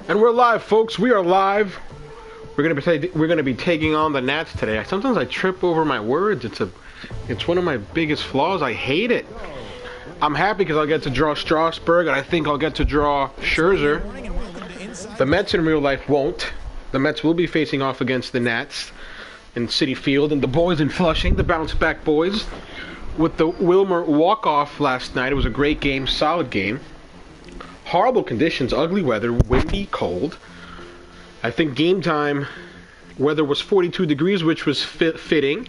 And we're live, folks. We are live. We're gonna be taking on the Nats today. Sometimes I trip over my words. It's one of my biggest flaws. I hate it. I'm happy because I'll get to draw Strasburg, and I think I'll get to draw Scherzer. The Mets in real life won't. The Mets will be facing off against the Nats in Citi Field, and the boys in Flushing, the bounce-back boys, with the Wilmer walk-off last night. It was a great game, solid game. Horrible conditions, ugly weather, windy, cold. I think game time weather was 42 degrees, which was fitting.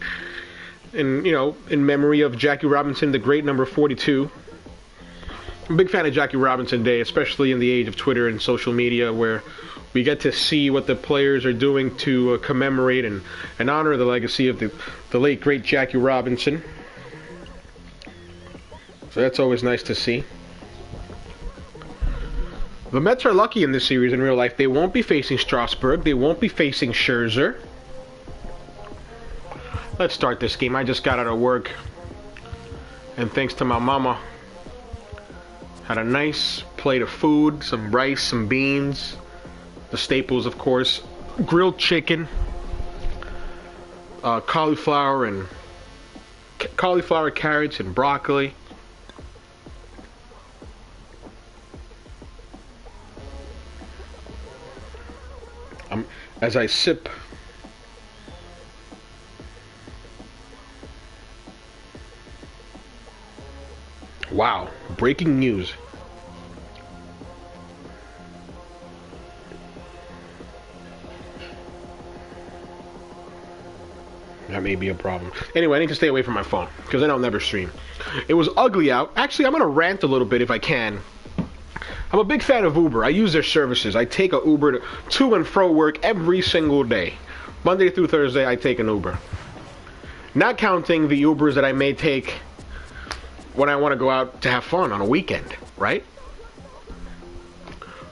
And, in memory of Jackie Robinson, the great number 42. I'm a big fan of Jackie Robinson Day, especially in the age of Twitter and social media, where we get to see what the players are doing to commemorate and honor the legacy of the late, great Jackie Robinson. So that's always nice to see. The Mets are lucky in this series in real life. They won't be facing Strasburg. They won't be facing Scherzer. Let's start this game. I just got out of work, and thanks to my mama, had a nice plate of food, some rice, some beans, the staples, of course, grilled chicken, cauliflower, carrots, and broccoli. As I sip wow, breaking news. That may be a problem. Anyway, I need to stay away from my phone because then I'll never stream. It was ugly out. Actually, I'm going to rant a little bit if I can. I'm a big fan of Uber. I use their services. I take a Uber to and fro work every single day. Monday through Thursday, I take an Uber. Not counting the Ubers that I may take when I want to go out to have fun on a weekend, right?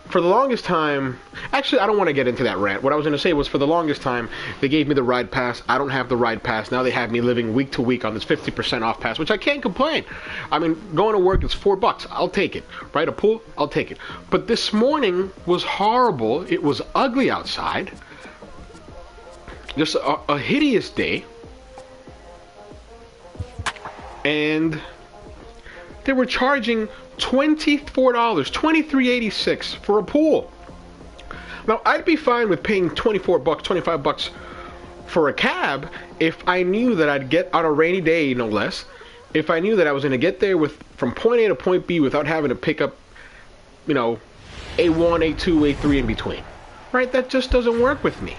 For the longest time, actually, I don't want to get into that rant. What I was going to say was, for the longest time, they gave me the ride pass. I don't have the ride pass. Now they have me living week to week on this 50% off pass, which I can't complain. I mean, going to work is $4. I'll take it. Right? A pool? I'll take it. But this morning was horrible. It was ugly outside. Just a hideous day. And they were charging $24, $23.86 for a pool. Now, I'd be fine with paying $24, $25 for a cab if I knew that I'd get on a rainy day, no less. If I knew that I was going to get there from point A to point B without having to pick up, A1, A2, A3 in between. Right? That just doesn't work with me.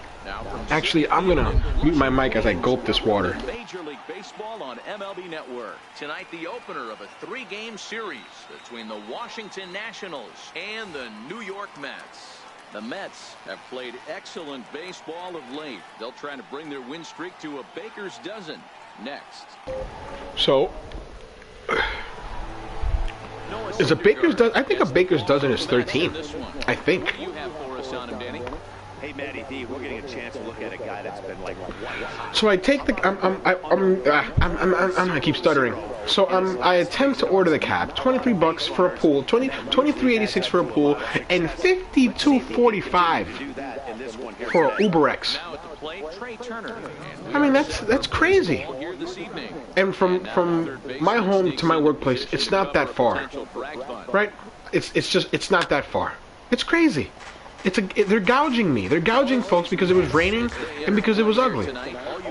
Actually, I'm going to mute my mic as I gulp this water. Major League Baseball on MLB Network. Tonight, the opener of a 3-game series between the Washington Nationals and the New York Mets. The Mets have played excellent baseball of late. They'll try to bring their win streak to a baker's dozen next. So, is a baker's dozen? I think a baker's dozen is 13. I think. What do you have for us on him, Danny? Hey, Matty D, we're getting a chance to look at a guy that's been like white hot. So I take the I'm gonna keep stuttering. So I attempt to order the cab. $23 for a pool, $23.86 for a pool, and $52.45 for an UberX. I mean, that's crazy. And from my home to my workplace, it's not that far, right? It's not that far. It's crazy. They're gouging me. They're gouging folks because it was raining and because it was ugly.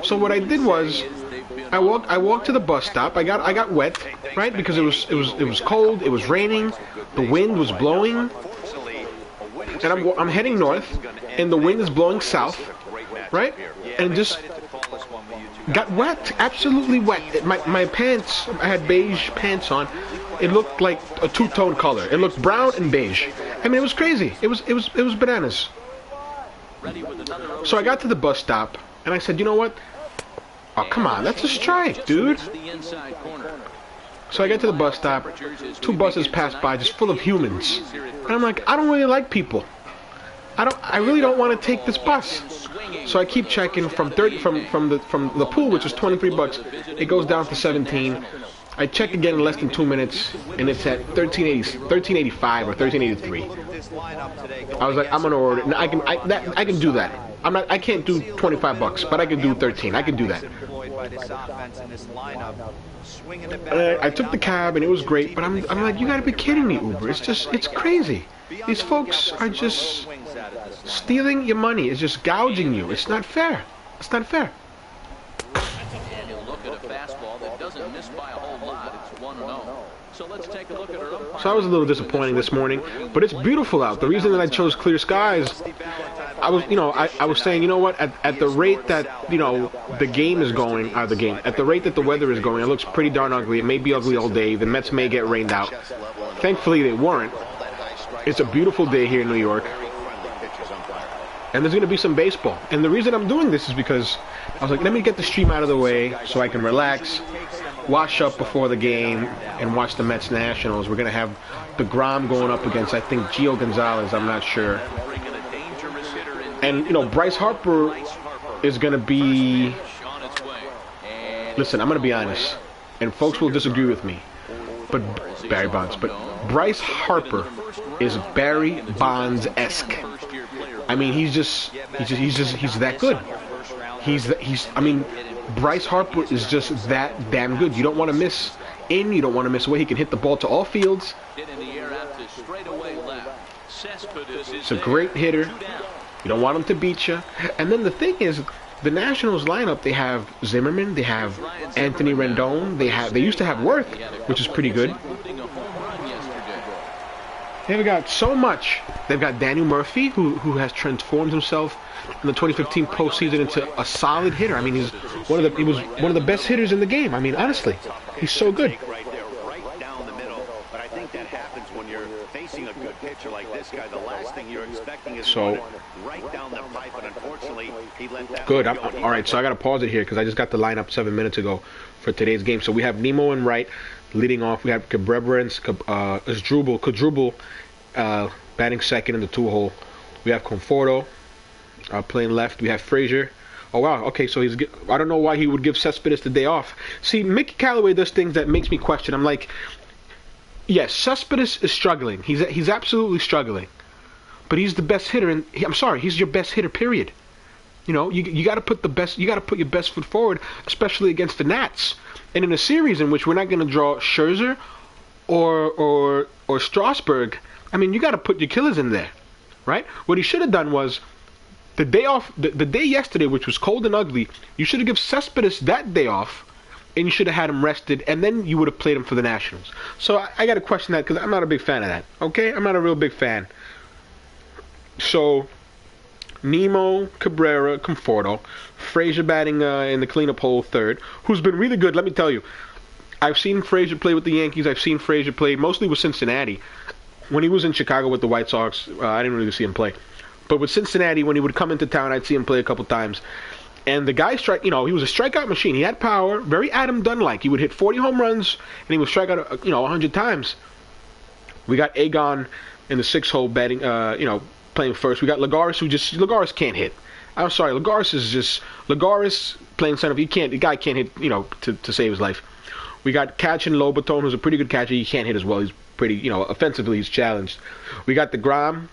So what I did was, I walked to the bus stop. I got wet, right? Because it was cold. It was raining. The wind was blowing, and I'm heading north, and the wind is blowing south, right? And just got wet, absolutely wet. My pants, I had beige pants on. It looked like a two-tone color. It looked brown and beige. I mean, it was crazy. It was bananas. So I got to the bus stop, and I said, you know what? Oh, come on. That's a strike, dude. So I get to the bus stop. 2 buses pass by just full of humans. And I'm like, I don't really like people. I really don't want to take this bus. So I keep checking from the pool, which was $23. It goes down to 17. I check again in less than 2 minutes, and it's at 1385 or 1383. I was like, I'm gonna order. I can do that. I can't do 25 bucks, but I can do 13. I can do that. I took the cab and it was great, but I'm like, you gotta be kidding me, Uber. It's crazy. These folks are just stealing your money. It's just gouging you. It's not fair. It's not fair. And he'll look at a fastball that doesn't miss by a whole lot. It's 1-0. So let's take a look at her umpire. So I was a little disappointing this morning, but it's beautiful out. The reason that I chose clear skies, I was saying, you know what, at the rate that, the game is going, at the rate that the weather is going, it looks pretty darn ugly. It may be ugly all day. The Mets may get rained out. Thankfully, they weren't. It's a beautiful day here in New York, and there's going to be some baseball. And the reason I'm doing this is because I was like, let me get the stream out of the way so I can relax, wash up before the game, and watch the Mets Nationals. We're going to have the Grom going up against, I think, Gio Gonzalez. I'm not sure. And, Bryce Harper is going to be... Listen, I'm going to be honest, and folks will disagree with me, but Barry Bonds, but Bryce Harper is Barry Bonds-esque. I mean, he's that good. Bryce Harper is just that damn good. You don't want to miss in, you don't want to miss away. He can hit the ball to all fields. It's a great hitter. You don't want him to beat you. And then the thing is, the Nationals lineup, they have Zimmerman, they have Anthony Rendon, they used to have Worth, which is pretty good. They've got so much. They've got Daniel Murphy, who has transformed himself in the 2015 postseason into a solid hitter. I mean, he was one of the best hitters in the game. I mean, honestly, he's so good. Right down the middle. But I think that happens when you're facing a good pitcher like this guy. The last thing you're expecting is right down the pipe, and unfortunately, he let that good. All right, so I got to pause it here because I just got the lineup 7 minutes ago for today's game. So we have Nemo in right. Leading off, we have Cabrera and Kadrubal batting second in the 2-hole. We have Conforto playing left. We have Frazier. Oh, wow. Okay, so I don't know why he would give Cespedes the day off. See, Mickey Callaway does things that makes me question. I'm like, yes, Cespedes is struggling. He's absolutely struggling. But he's the best hitter. And I'm sorry, he's your best hitter, period. You got to put your best foot forward, especially against the Nats. And in a series in which we're not going to draw Scherzer or Strasburg, I mean, you got to put your killers in there, right? What he should have done was the day off, the day yesterday, which was cold and ugly, you should have given Cespedes that day off, and you should have had him rested, and then you would have played him for the Nationals. So I got to question that because I'm not a big fan of that, okay? I'm not a real big fan. So Nemo, Cabrera, Conforto, Frazier batting in the cleanup hole third, who's been really good, let me tell you. I've seen Frazier play with the Yankees. I've seen Frazier play mostly with Cincinnati. When he was in Chicago with the White Sox, I didn't really see him play. But with Cincinnati, when he would come into town, I'd see him play a couple times. And the guy he was a strikeout machine. He had power, very Adam Dunn-like. He would hit 40 home runs, and he would strike out, 100 times. We got Agon in the 6-hole batting, playing first. We got Lagares, Lagares can't hit. I'm sorry, Lagares playing center. The guy can't hit, to save his life. We got Catch and Lobaton, who's a pretty good catcher. He can't hit as well. He's pretty, offensively he's challenged. We got the Grom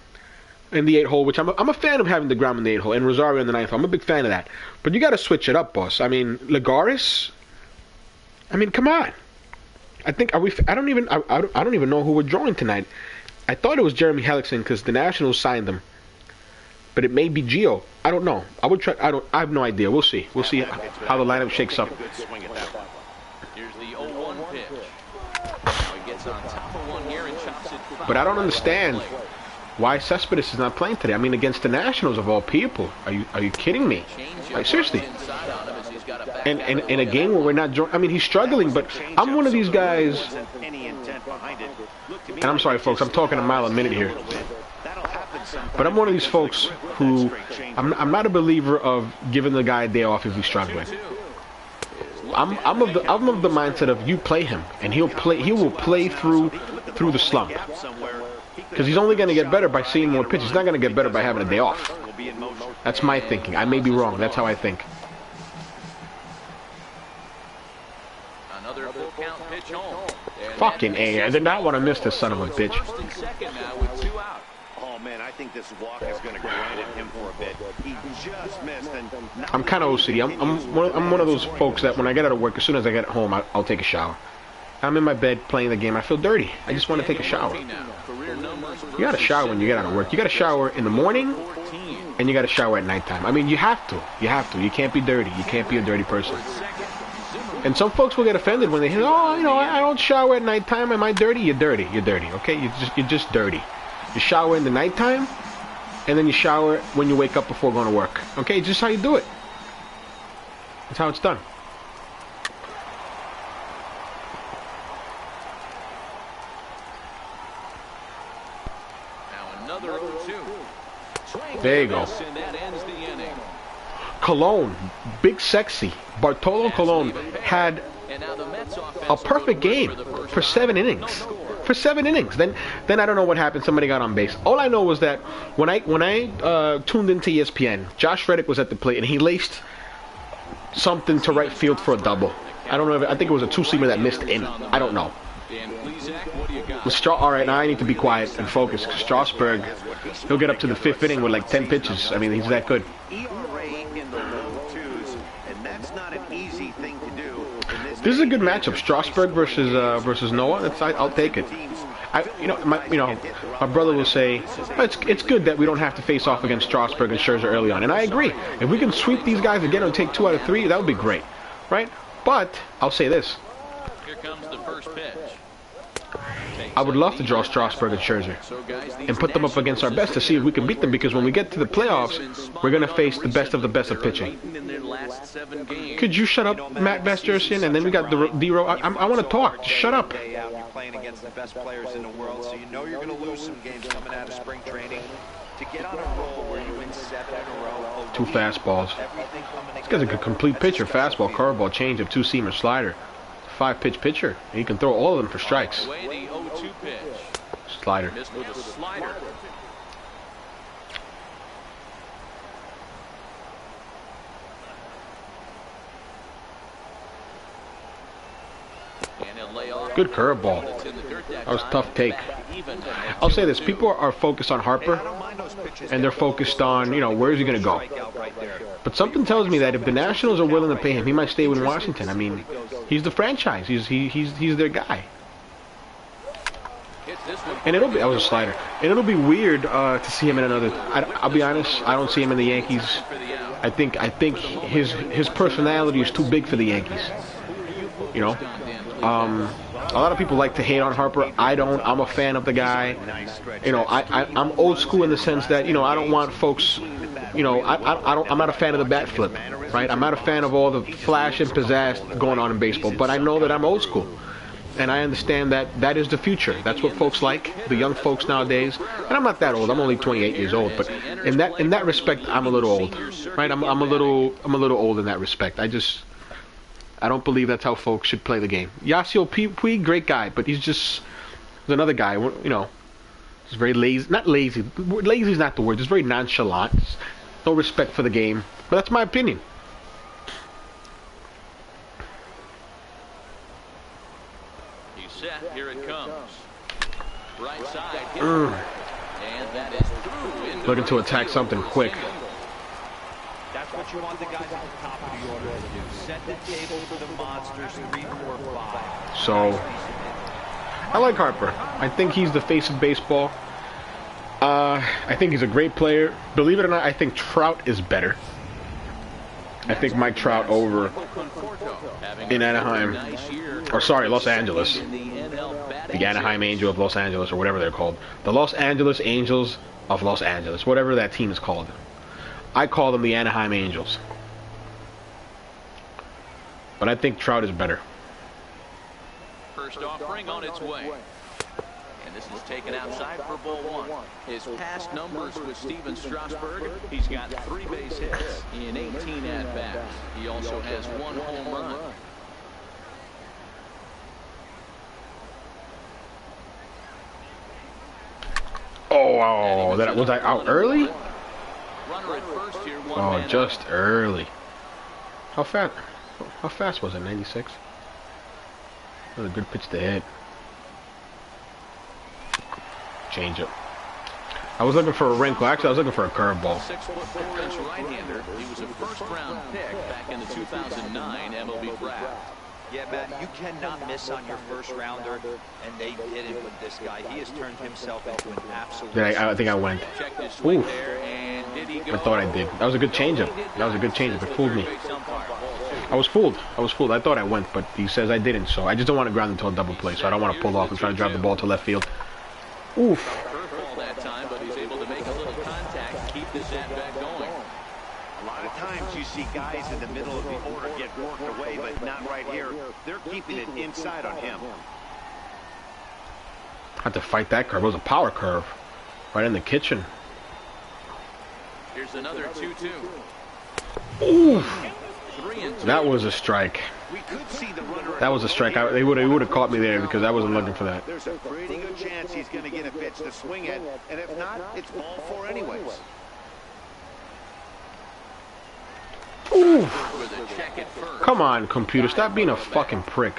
in the 8-hole, which I'm a fan of having the Grom in the 8-hole, and Rosario in the 9th hole. I'm a big fan of that. But you got to switch it up, boss. I mean, Lagares. I mean, come on. I don't even know who we're drawing tonight. I thought it was Jeremy Hellickson because the Nationals signed him. But it may be Gio. I don't know. I have no idea. We'll see. We'll see how the lineup shakes up. Here's the 0-1 pitch. Now he gets on top of one here and chops it. But I don't understand why Cespedes is not playing today. I mean, against the Nationals of all people. Are you kidding me? Like, seriously. And in a game where we're not I mean, he's struggling, but I'm one of these guys. And I'm sorry, folks. I'm talking a mile a minute here. But I'm one of these folks who I'm not a believer of giving the guy a day off if he's struggling. I'm of the mindset of you play him and he will play through the slump. Because he's only going to get better by seeing more pitches. He's not going to get better by having a day off. That's my thinking. I may be wrong. That's how I think. Another full count pitch Fucking A. I did not want to miss this son of a bitch. First and second now with 2 out. Oh man, I think this walk is going to grind at him for a bit. He just missed. And I'm kind of OCD. I'm one of those folks that when I get out of work, as soon as I get home, I'll take a shower. I'm in my bed playing the game. I feel dirty. I just want to take a shower. You got to shower when you get out of work. You got to shower in the morning, and you got to shower at nighttime. I mean, you have to. You have to. You can't be dirty. You can't be a dirty person. And some folks will get offended when they hear, oh, you know, I don't shower at nighttime. Am I dirty? You're dirty. You're dirty. Okay, you're just dirty. You shower in the nighttime, and then you shower when you wake up before going to work. Okay, just how you do it. That's how it's done. There you go. Colon, big sexy. Bartolo Colon had a perfect game for 7 innings. For 7 innings. Then I don't know what happened. Somebody got on base. All I know was that when I tuned into ESPN, Josh Reddick was at the plate and he laced something to right field for a double. I don't know. I think it was a 2-seamer that missed in. I don't know. All right, now I need to be quiet and focus. Strasburg, he'll get up to the 5th inning with like 10 pitches. I mean, he's that good. This is a good matchup, Strasburg versus Noah. I'll take it. My brother will say it's good that we don't have to face off against Strasburg and Scherzer early on, and I agree. If we can sweep these guys again and take 2 out of 3, that would be great, right? But I'll say this. Here comes the first pitch. I would love to draw Strasburg and Scherzer and put them up against our best to see if we can beat them, because when we get to the playoffs, we're going to face the best of pitching. Could you shut up, Matt Bastersian? And then we got D-Row. I want to talk. Just shut up. You're playing against the best players in the world, so you know you're going to lose some games coming out of spring training. To get on a roll where you win 7 in a row. 2 fastballs. This guy's a complete pitcher. Fastball, curveball, changeup, 2-seamer, slider. 5-pitch pitcher. And he can throw all of them for strikes. Slider. Good curveball. That was a tough take. I'll say this. People are focused on Harper, and they're focused on, where is he going to go? But something tells me that if the Nationals are willing to pay him, he might stay with Washington. I mean, he's the franchise. He's their guy. And that was a slider. And it'll be weird to see him in another. I'll be honest. I don't see him in the Yankees. I think his personality is too big for the Yankees. A lot of people like to hate on Harper. I don't. I'm a fan of the guy. I'm old school in the sense that I don't want folks. I'm not a fan of the bat flip, right? I'm not a fan of all the flash and pizzazz going on in baseball. But I know that I'm old school, and I understand that that is the future. That's what folks like, the young folks nowadays. And I'm not that old. I'm only 28 years old. But in that respect, I'm a little old, right? I'm a little old in that respect. I don't believe that's how folks should play the game. Yasiel Puig, great guy, but he's another guy. He's very lazy. Not lazy. Lazy is not the word. He's very nonchalant. No respect for the game. But that's my opinion. He's set. Here it comes. Right side. And that is through. Looking to attack something quick. That's what you want the guys at the top of the order to do. Set the table for the monsters 3, 4, 5. So, I like Harper. I think he's the face of baseball. I think he's a great player. Believe it or not, I think Trout is better. I think Mike Trout over in Anaheim. Or sorry, Los Angeles. The Anaheim Angel of Los Angeles, or whatever they're called. The Los Angeles Angels of Los Angeles. Whatever that team is called. I call them the Anaheim Angels. But I think Trout is better. First offering on its way. And this is taken outside for ball 1. His past numbers with Steven Strasburg, he's got 3 base hits in 18 at-bats. He also has 1 home run. Oh, was I out early? Runner at first here, Oh, just early. How fast was it? 96? That was a good pitch to hit. Changeup. I was looking for a wrinkle. Actually, I was looking for a curveball. 6'4" right-hander. He was a first-round pick back in the 2009 MLB draft. Yeah, Matt, you cannot miss on your first rounder, and they didn't with this guy. He has turned himself into an absolute. I think I went. Oof. I thought I did. That was a good changeup. That was a good changeup. It fooled me. I was fooled. I thought I went, but he says I didn't. So I just don't want to ground into a double play. So I don't want to pull off and try to drive the ball to left field. Oof. Curveball that time, but he's able to make a little contact to keep this at-bat going. A lot of times you see guys in the middle of the order get worked away, but not right here. They're keeping it inside on him. I had to fight that curve. It was a power curve. Right in the kitchen. Here's another 2-2. Ooh. 3-2. That was a strike. We could see the runner. That was a strike. They would have caught me there because I wasn't looking for that. There's a pretty good chance he's going to get a pitch to swing at, and if not, it's ball four anyways. Ooh. With a check at first. Come on, computer. Stop being a fucking prick.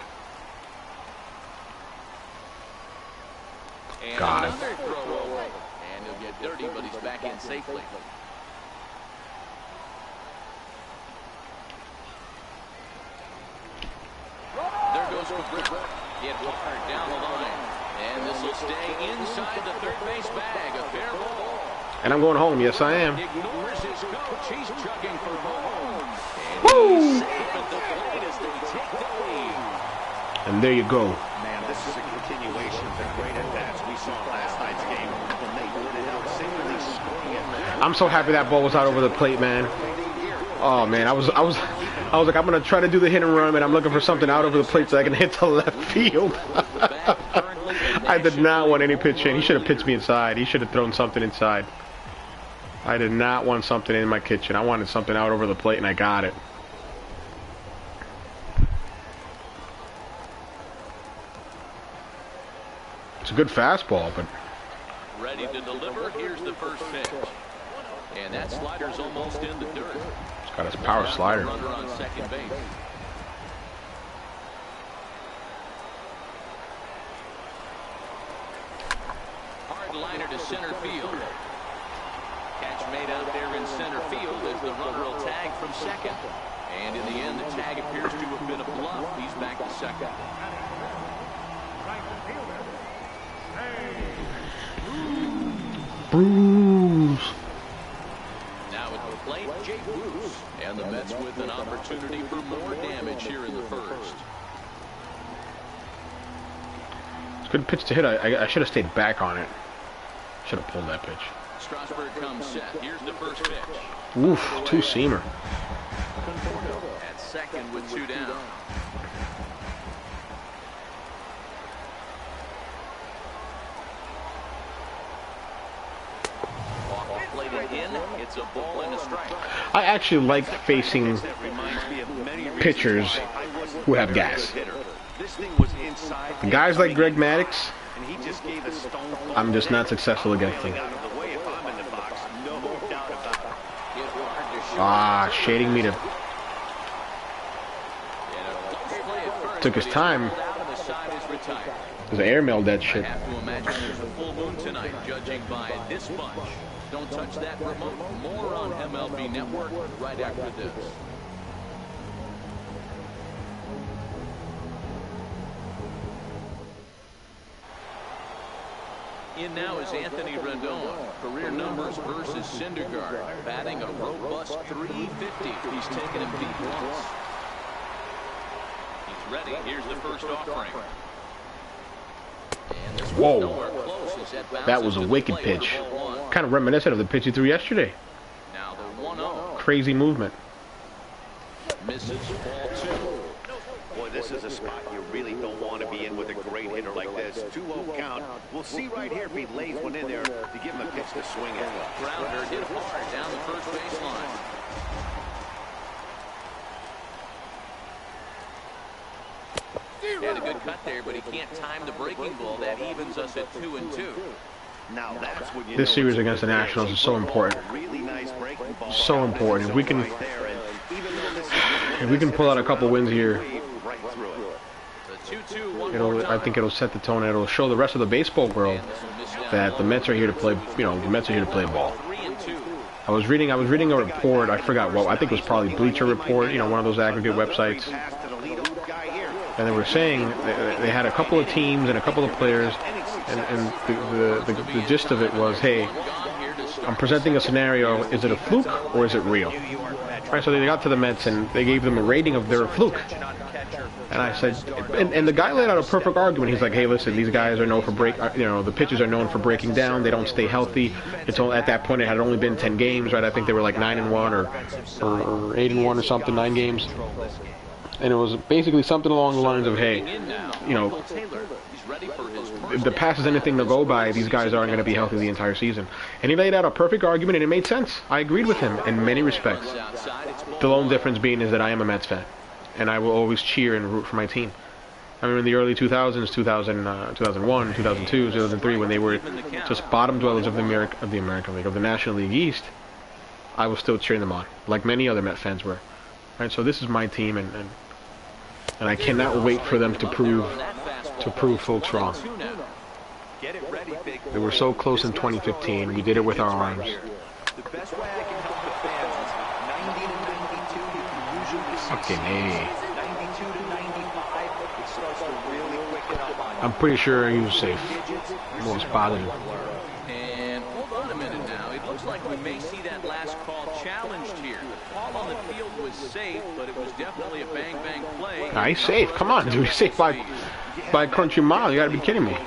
And God. another throw over. And he'll get dirty, but he's back in safely. There goes McGriff. Hit hard down the line. And this will stay inside the third base bag. A fair ball. And I'm going home. Yes, I am. Ignores his coach. He's chugging for home. And Woo! he's safe at the plate as they take the lead. And there you go. Man, this is a continuation of the great at-bats we saw in last night's game when they put it out singly scoring it. I'm so happy that ball was out over the plate, man. Oh man, I was like, I'm gonna try to do the hit and run, and I'm looking for something out over the plate so I can hit the left field. I did not want any pitch in. He should have pitched me inside. He should have thrown something inside. I did not want something in my kitchen. I wanted something out over the plate, and I got it. It's a good fastball, but Ready to deliver. Here's the first pitch. And that slider's almost in the dirt. he's got his power slider. Runner on second base. Hard liner to center field. Catch made out there in center field as the runner will tag from second. And in the end, the tag appears to have been a bluff. He's back to second. Bruce. Now at the plate, Jay Bruce. And the Mets with an opportunity for more damage here in the first. It's a good pitch to hit. I should have stayed back on it. Should have pulled that pitch. Strasburg comes set. Here's the first pitch. Oof, two-seamer. At second with two down. It's a ball and a strike. I actually like facing pitchers who have gas. Guys like Greg Maddux, I'm just not successful against them. Ah, shading me to... Took his time. There's an airmail that shit. I have to imagine there's a full moon tonight, judging by this bunch. Don't touch that remote. More on MLB Network right after this. In now is Anthony Rendon. Career numbers versus Syndergaard. Batting a robust .350. He's taken him deep once. He's ready. Here's the first offering. Whoa. That was a wicked pitch. Kind of reminiscent of the pitch he threw yesterday. Now the 1-0. Crazy movement. Misses ball two. Boy, this is a spot you really don't want to be in with a great hitter like this. 2-0 count. We'll see right here if he lays one in there to give him a pitch to swing at. Grounder hit hard down the first baseline. Had a good cut there, but he can't time the breaking ball. That evens us at 2-2. Now that's what you This series against the Nationals is so important. Really nice breaking ball. So important. If we can pull out a couple wins here, The 2-2, one more I time. think it'll set the tone. It'll show the rest of the baseball world that the Mets are here to play. You know, the Mets are here to play ball. I was reading a report. I forgot what. I think it was probably Bleacher Report. You know, one of those aggregate websites. And they were saying they had a couple of teams and a couple of players, and the gist of it was, hey, I'm presenting a scenario. Is it a fluke or is it real? Right. So they got to the Mets and they gave them a rating of their fluke. And I said, and the guy laid out a perfect argument. He's like, hey, listen, these guys are known for the pitchers are known for breaking down. They don't stay healthy. It's only, at that point, it had only been 10 games, right? I think they were like 9-1 or 8-1 or something, 9 games. And it was basically something along the lines of, hey, you know, if the past is anything to go by, these guys aren't going to be healthy the entire season. And he laid out a perfect argument, and it made sense. I agreed with him in many respects. The lone difference being is that I am a Mets fan. And I will always cheer and root for my team. I mean, in the early 2000s, 2001, 2002, 2003, when they were just bottom dwellers of the American League, of the National League East, I was still cheering them on, like many other Met fans were. Right, so this is my team, and I cannot wait for them to prove folks wrong. They were so close in 2015. We did it with our arms. Fucking A. I'm pretty sure he was safe. Most positive. And hold on a minute now. It looks like we may see that last call challenged here. The call on the field was safe, but it was definitely a bang-bang play. Nah, he's safe. Come on, dude. He's safe by a country mile. You gotta be kidding me.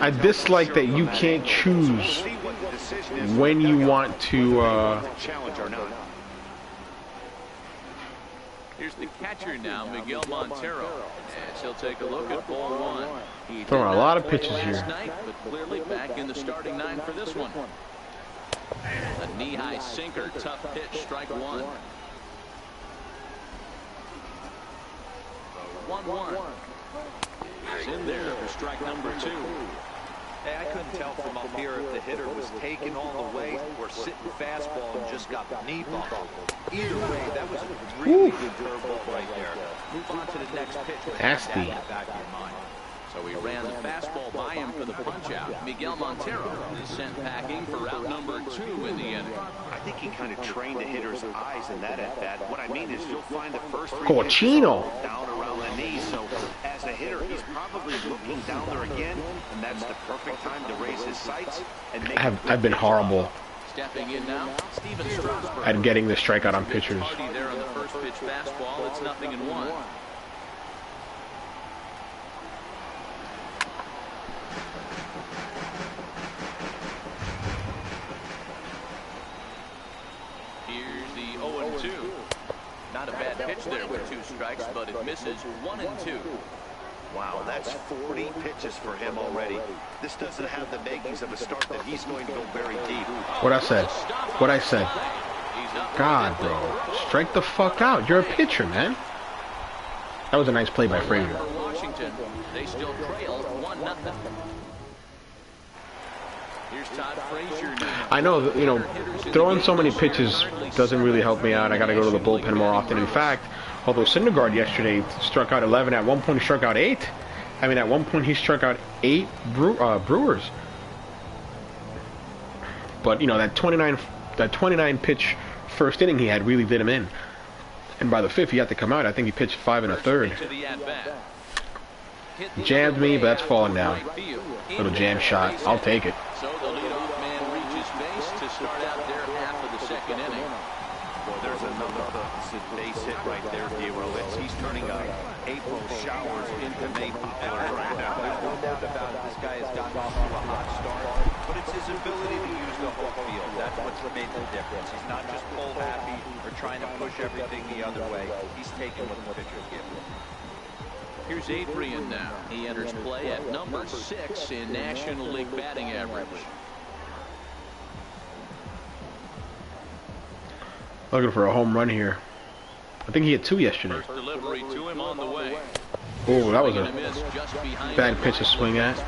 I dislike that you can't choose when you want to challenge or not. Here's the catcher now, Miguel Montero, as he'll take a look at ball one. He throwing a lot of pitches here. Night, but clearly back in the starting 9 for this one. A knee-high sinker, tough pitch, strike one. 1-1. He's in there for strike number 2. Hey, I couldn't tell from up here if the hitter was taken all the way or sitting fastball and just got knee bumped. Either way, that was a really good curveball right there. Move on to the next pitch. Nasty. Back in your mind. So he ran the fastball by him for the punch-out. Miguel Montero is sent packing for out number 2 in the inning. I think he kind of trained the hitter's eyes in that at-bat. What I mean is you'll find the first 3 Cochino down around the knee. So as a hitter, he's probably looking down there again, and that's the perfect time to raise his sights and make I've been horrible Stepping in now, Steven Strasburg. at getting the strikeout on pitchers. There on the first pitch fastball. It's 0-1. Here's the 0-2. Not a bad pitch there with 2 strikes, but it misses. 1-2. Wow, that's 40 pitches for him already. This doesn't have the makings of a start that he's going to go very deep. What I said. God, bro. Strike the fuck out. You're a pitcher, man. That was a nice play by Frazier. Washington, they still trail 1-0. Here's Todd Frazier now. I know, you know, throwing so many pitches doesn't really help me out. I got to go to the bullpen more often. In fact, although Syndergaard yesterday struck out 11, at one point he struck out 8. I mean, at one point he struck out 8 Brewers. But, you know, that 29 pitch first inning he had really did him in. And by the 5th, he had to come out. I think he pitched 5 1/3. Jammed me, but that's falling down. Little jam shot. I'll take it. So the leadoff man reaches base to start out their half of the second inning. Boy, there's another base hit right there, Dero. He's turning April showers into May power right now. There's no doubt about it. This guy has gotten off to a hot start, but it's his ability to use the whole field. That's what's made the difference. He's not just pull happy or trying to push everything the other way. He's taking what the pitcher's giving him. Here's Adrian now. He enters play at number 6 in National League batting average. Looking for a home run here. I think he hit 2 yesterday. First delivery to him on the way. Oh, that was a bad pitch to swing at.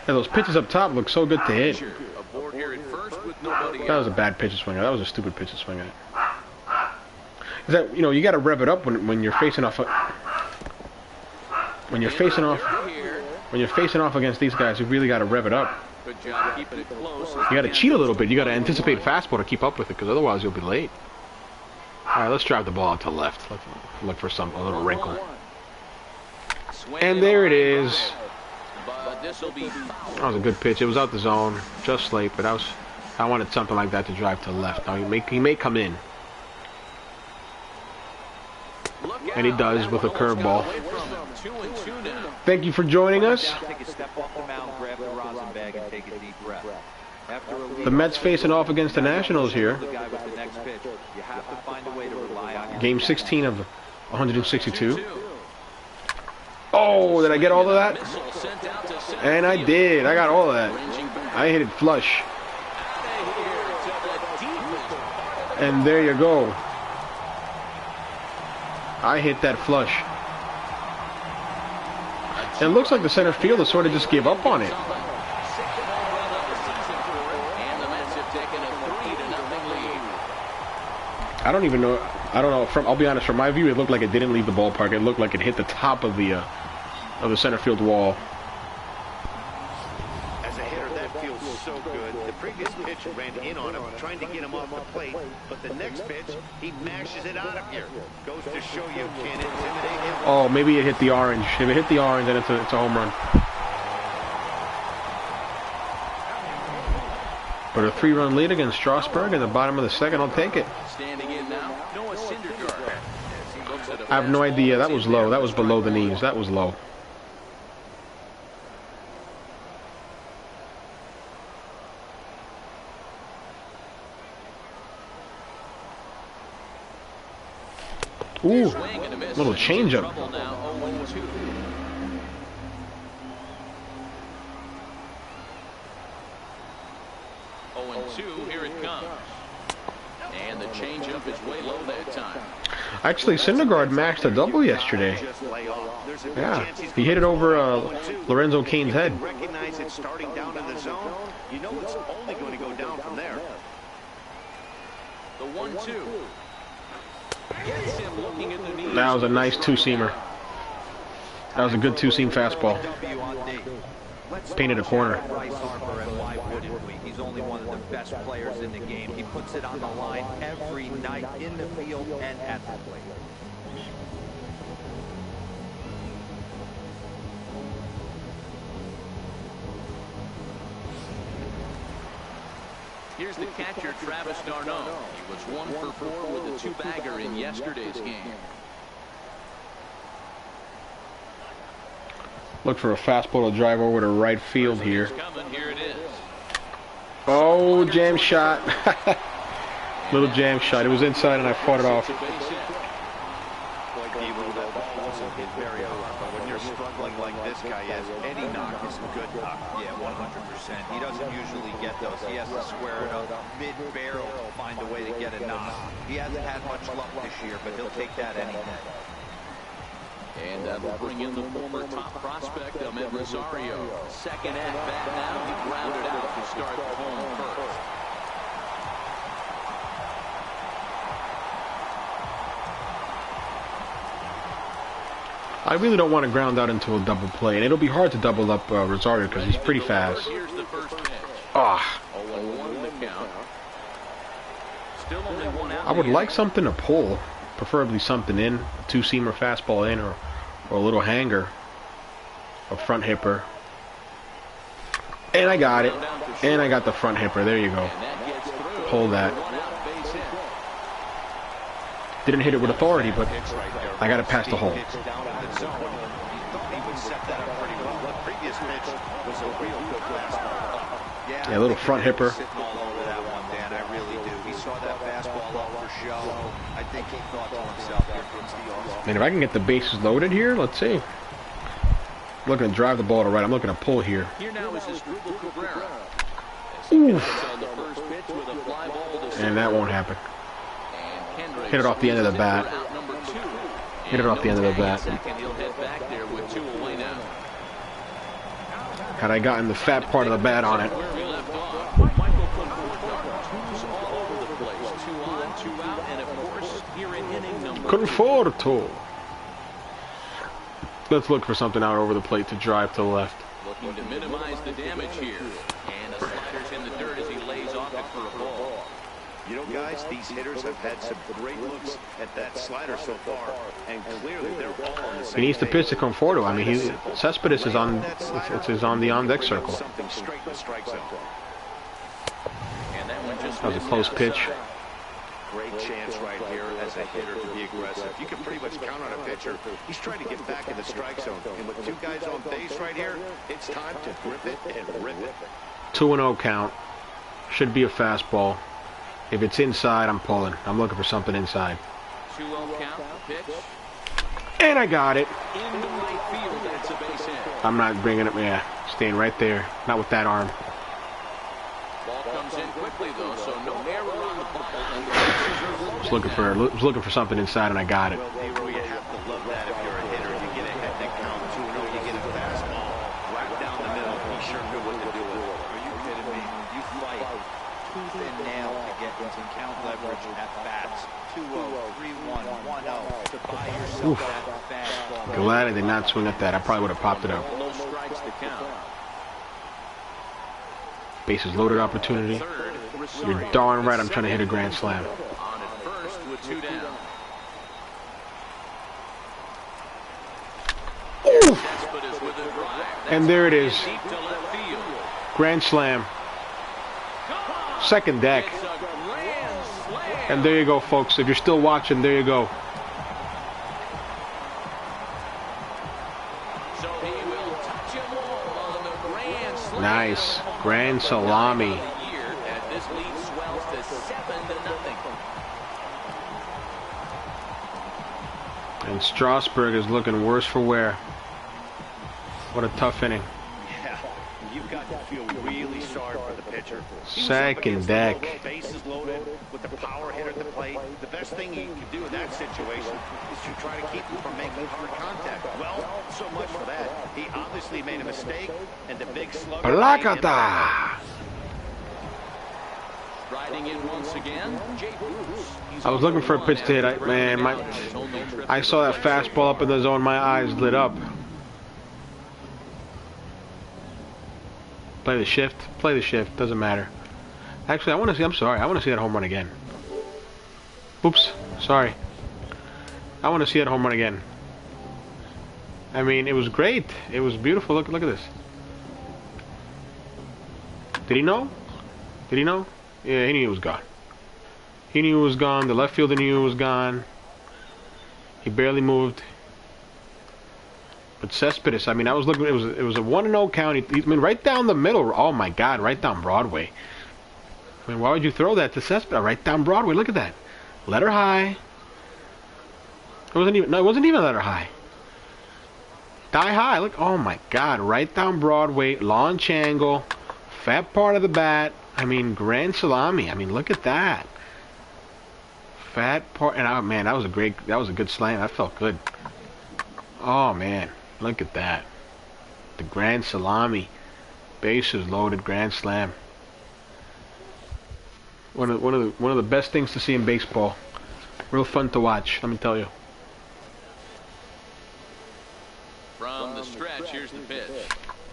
And those pitches up top look so good to hit. Aboard here at first with nobody That was a bad pitch to swing at. That was a stupid pitch to swing at. is that, you know, you got to rev it up when you're facing off. When you're facing off against these guys, you really got to rev it up. Good job keeping it close. You got to cheat a little bit. You got to anticipate fastball to keep up with it, because otherwise you'll be late. All right, let's drive the ball out to left. Let's look for a little wrinkle. And there it is. That was a good pitch. It was out the zone, just late, but I wanted something like that to drive to left. Now he may come in. And he does with a curveball. Thank you for joining us. The Mets facing off against the Nationals here. Game 16 of 162. Oh, did I get all of that? And I did. I got all of that. I hit it flush. And there you go. I hit that flush. And it looks like the center fielder sort of just gave up on it. I don't even know. I don't know. I'll be honest. From my view, it looked like it didn't leave the ballpark. It looked like it hit the top of the center field wall. As a hitter, that feels so good. The previous pitch ran in on him, trying to get him off the plate. But the next pitch, he mashes it out of here. Goes to show you can intimidate him. Oh, maybe it hit the orange. If it hit the orange, then it's a home run. But a 3-run lead against Strasburg in the bottom of the second. I'll take it. I have no idea. That was low. That was below the knees. That was low. Ooh, little changeup. Here it comes. And the changeup is way low that time. Actually, Syndergaard maxed a double yesterday. Yeah, he hit it over Lorenzo Cain's head. Recognize it starting down in the zone. You know it's only going to go down from there. The 1-2. Gets him looking at the knees. That was a nice two-seamer. That was a good two-seam fastball. Painted a corner. He's only one of the best players in the game. He puts it on the line every night in the field and at the plate. Here's the catcher, Travis d'Arnaud. He was 1 for 4 with a two-bagger in yesterday's game. Look for a fastball to drive over to right field here. Here it is. Oh, jam shot. Little jam shot. It was inside and I fought it off. When you're struggling like this guy is, any knock is a good knock. Yeah, 100%. He doesn't usually get those. He has to square it up mid-barrel to find a way to get a knock. He hasn't had much luck this year, but he'll take that any day. And that will bring in the former top prospect, Rosario. Second at bat now. He grounded out to start the home first. I really don't want to ground out into a double play, and it'll be hard to double up Rosario because he's pretty fast. Here's the first pitch. Ah. 0-1 the count. Still only one out. I would like something to pull, preferably something in, a two-seamer fastball in, or a little hanger, a front hipper. And I got it. And I got the front hipper. There you go. Hold that. Didn't hit it with authority, but I got it past the hole. Yeah, a little front hipper. And if I can get the bases loaded here, let's see. I'm looking to drive the ball to right. I'm looking to pull here. And that won't happen. Hit it off the end of the bat. Hit it off the end of the bat. Had I gotten the fat part of the bat on it. Conforto. Let's look for something out over the plate to drive to the left. Looking to minimize the damage here. And the slider's in the dirt as he lays off it for a ball. You know, guys, these hitters have had some great looks at that slider so far, and clearly they're all on the same He needs to pitch to Conforto. I mean, Cespedes is on. It's on the on-deck circle. Something straight in the strike zone. And that one just That was a close pitch. Great chance right here as a hitter to be aggressive. You can pretty much count on a pitcher. He's trying to get back in the strike zone. And with two guys on base right here, it's time to grip it and rip it. 2-0 count. Should be a fastball. If it's inside, I'm pulling. I'm looking for something inside. 2-0 count, pitch. And I got it. Into right field, that's a base hit. I'm not bringing it. Yeah, staying right there. Not with that arm. Ball comes in quickly though, so no error on the ball. Was looking for something inside, and I got it. Well, Dero, you have to love that if you're a hitter. You get ahead and count 2-0, you get a fastball right down the middle. He sure knew what to do with it. Are you kidding me? You fight tooth and nail to get into count leverage at bats. 2-0, 3-1, 1-0 to buy yourself that fastball. Glad I did not swing at that. I probably would have popped it up. No strikes to count. Bases loaded opportunity. Third, You're darn right I'm trying to hit a grand slam. on at first with 2 down. Cespedes with a drive. And there it is. Deep to left field. Grand slam. Second deck. It's a grand slam. And there you go, folks. If you're still watching, there you go. So he will touch him all on the grand slam. Nice. Grand salami. Year as this lead swells to 7-0. And Strasburg is looking worse for wear. What a tough inning. Yeah, you've got to feel really sorry for the pitcher. Second deck. Bases loaded with the power hitter at the plate. The best thing you can do in that situation is to try to keep him from making hard contact. Well, so much for that. He obviously made a mistake, and the big slugger. Placata. Riding in once again, Jay Bruce. I was looking for a pitch to hit. I saw that fastball up in the zone. My eyes lit up. Play the shift. Play the shift. Doesn't matter. Actually, I want to see. I'm sorry. I want to see that home run again. Oops. Sorry. I want to see that home run again. I mean, it was great. It was beautiful. Look at this. Did he know? Did he know? Yeah, he knew it was gone. He knew it was gone. The left fielder knew it was gone. He barely moved. But Cespedes, I mean, I was looking. It was a 1-0 count. I mean, right down the middle. Oh my God, right down Broadway. I mean, why would you throw that to Cespedes? Right down Broadway. Look at that. Letter high. It wasn't even. No, it wasn't even letter high. Die high. Look. Oh my God, right down Broadway. Launch angle. Fat part of the bat. I mean, grand salami. I mean, look at that. Fat part. And oh man, that was a good slam. That felt good. Oh man. Look at that. The grand salami. Bases loaded grand slam. One of the best things to see in baseball. Real fun to watch, let me tell you. From the stretch, here's the pitch.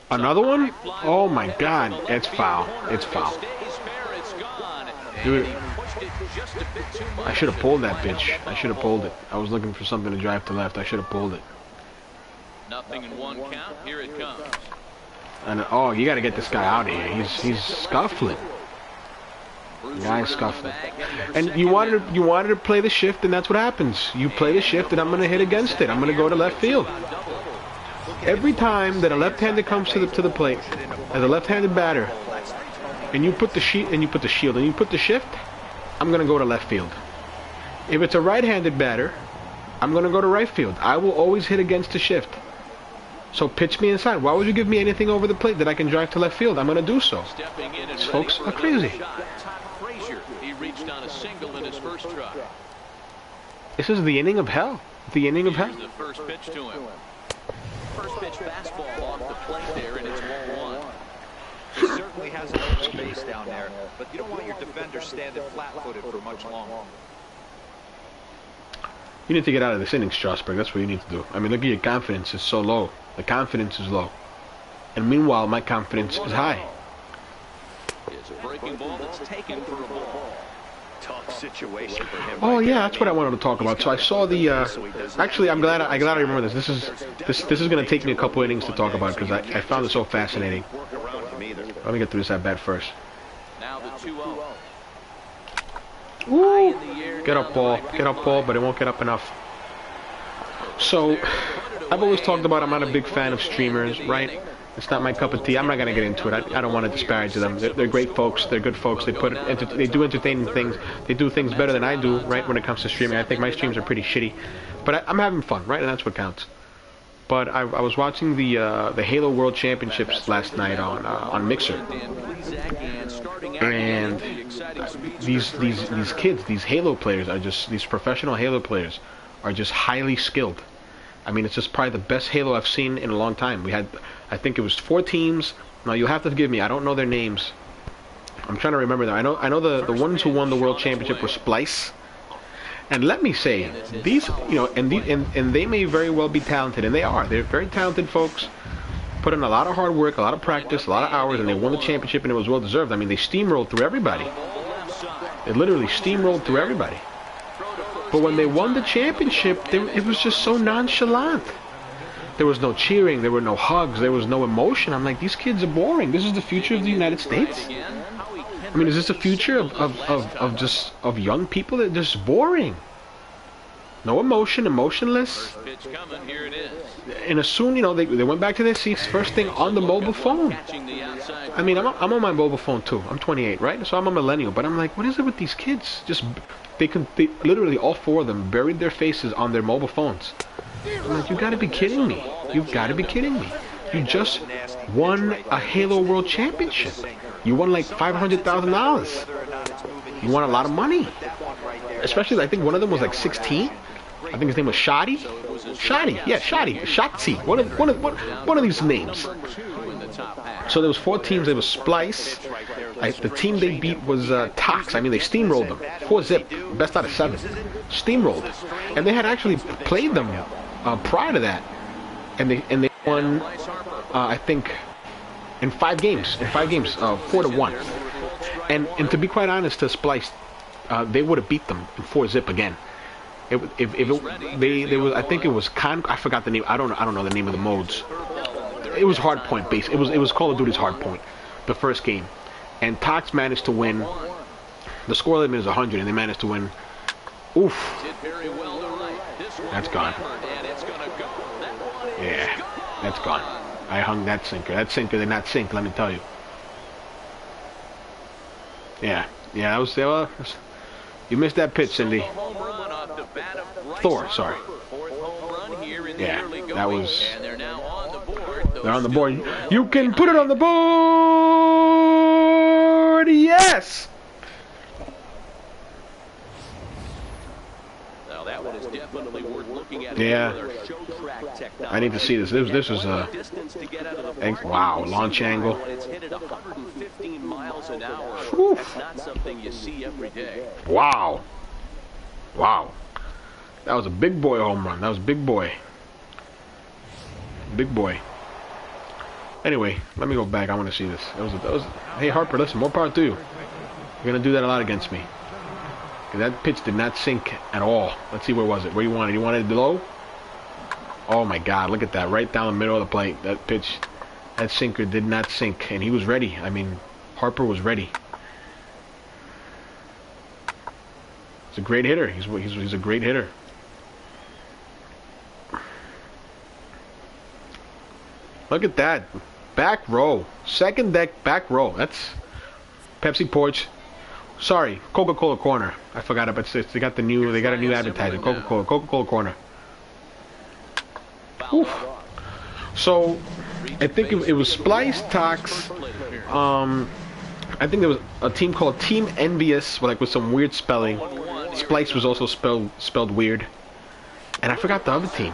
Another one? Oh my God. It's foul. It's foul. Dude, I should have pulled that bitch. I should have pulled it. I was looking for something to drive to left. I should have pulled it. Nothing in one count. Here it comes. And oh, you got to get this guy out of here. He's scuffling. The guy's scuffling. And you wanted to play the shift, and that's what happens. You play the shift, and I'm going to hit against it. I'm going to go to left field. Every time that a left-hander comes to the plate as a left-handed batter, and you put the shield and you put the shift, I'm going to go to left field. If it's a right-handed batter, I'm going to go to right field. I will always hit against the shift. So pitch me inside. Why would you give me anything over the plate that I can drive to left field? I'm going to do so. These folks are crazy. He reached on a single in his first try. This is the inning of hell. The inning of hell. Here's the first pitch to him. First pitch fastball off the plate there, and it's 1-1. He certainly has a little base down there, but you don't want your defender standing flat-footed for much longer. You need to get out of this inning, Strasburg. That's what you need to do. I mean, look at your confidence is so low. The confidence is low. And meanwhile, my confidence is high. It's a breaking ball that's taken for a ball. Tough situation for him. Oh yeah, that's what I wanted to talk about. So I saw the. Actually, I'm glad I remember this. This is going to take me a couple innings to talk about because I found it so fascinating. Let me get through this at bat first. Now the 2-0. Woo! Get up, ball, but it won't get up enough. So, I've always talked about I'm not a big fan of streamers, right? It's not my cup of tea. I'm not gonna get into it. I don't want to disparage them. They're great folks. They're good folks. They do entertaining things. They do things better than I do, right? When it comes to streaming, I think my streams are pretty shitty, but I'm having fun, right? And that's what counts. But I was watching the Halo World Championships last night on Mixer, and these kids, these Halo players are just these professional Halo players are just highly skilled. I mean, it's just probably the best Halo I've seen in a long time. We had, I think it was 4 teams. Now you'll have to forgive me. I don't know their names. I'm trying to remember them. I know the ones who won the World Championship were Splice. And let me say, these, you know, and they may very well be talented, and they are. They're very talented folks. Put in a lot of hard work, a lot of practice, a lot of hours, and they won the championship, and it was well deserved. I mean, they steamrolled through everybody. They literally steamrolled through everybody. But when they won the championship, it was just so nonchalant. There was no cheering, there were no hugs, there was no emotion. I'm like, these kids are boring. This is the future of the United States? I mean, is this the future of young people? They're just boring. No emotion, emotionless. And as soon, you know, they went back to their seats, first thing on the mobile phone. I mean, I'm on my mobile phone too. I'm 28, right? So I'm a millennial. But I'm like, what is it with these kids? Just, they literally, all 4 of them buried their faces on their mobile phones. I'm like, you gotta be kidding me. You've gotta be kidding me. You just won a Halo World Championship. You won like $500,000. You won a lot of money. Especially, I think one of them was like 16. I think his name was Shotty. Shotty, yeah, Shotty. Shotzi. One of these names. So there was 4 teams. There was Splice. The team they beat was Tox. I mean, they steamrolled them. 4-zip. Best out of 7. Steamrolled. And they had actually played them prior to that. And they won, I think, in 5 games. 4-1. And to be quite honest, to Splice, they would have beat them in 4-zip again. I think it was I forgot the name. I don't know the name of the modes. It was hardpoint based. It was Call of Duty's hardpoint, the first game, and Tox managed to win. The score limit is 100, and they managed to win. Oof. That's gone. Yeah, that's gone. I hung that sinker. That sinker did not sink. Let me tell you. Yeah, that was. You missed that pitch, Cindy. Thor, sorry. Yeah, that was. They're on the board. You can put it on the board. Yes. Now that one is definitely worth looking at. Yeah. I need to see this. This is wow, launch angle. It's hit at 115 miles an hour. Oof. That's not something you see every day. Wow. That was a big boy home run. That was big boy. Big boy. Anyway, let me go back. I want to see this. That was. Hey Harper, listen. More power to you. You're gonna do that a lot against me. That pitch did not sink at all. Let's see, where was it? Where you wanted? You wanted it low? Oh my God! Look at that! Right down the middle of the plate. That pitch, that sinker did not sink, and he was ready. I mean, Harper was ready. He's a great hitter. He's a great hitter. Look at that. Back row. Second deck, back row. That's Pepsi Porch. Sorry, Coca-Cola Corner. I forgot about it. They got a new advertising. Coca-Cola Corner. Oof. So, I think it was Splice, Tox. I think there was a team called Team Envious, with some weird spelling. Splice was also spelled weird. And I forgot the other team.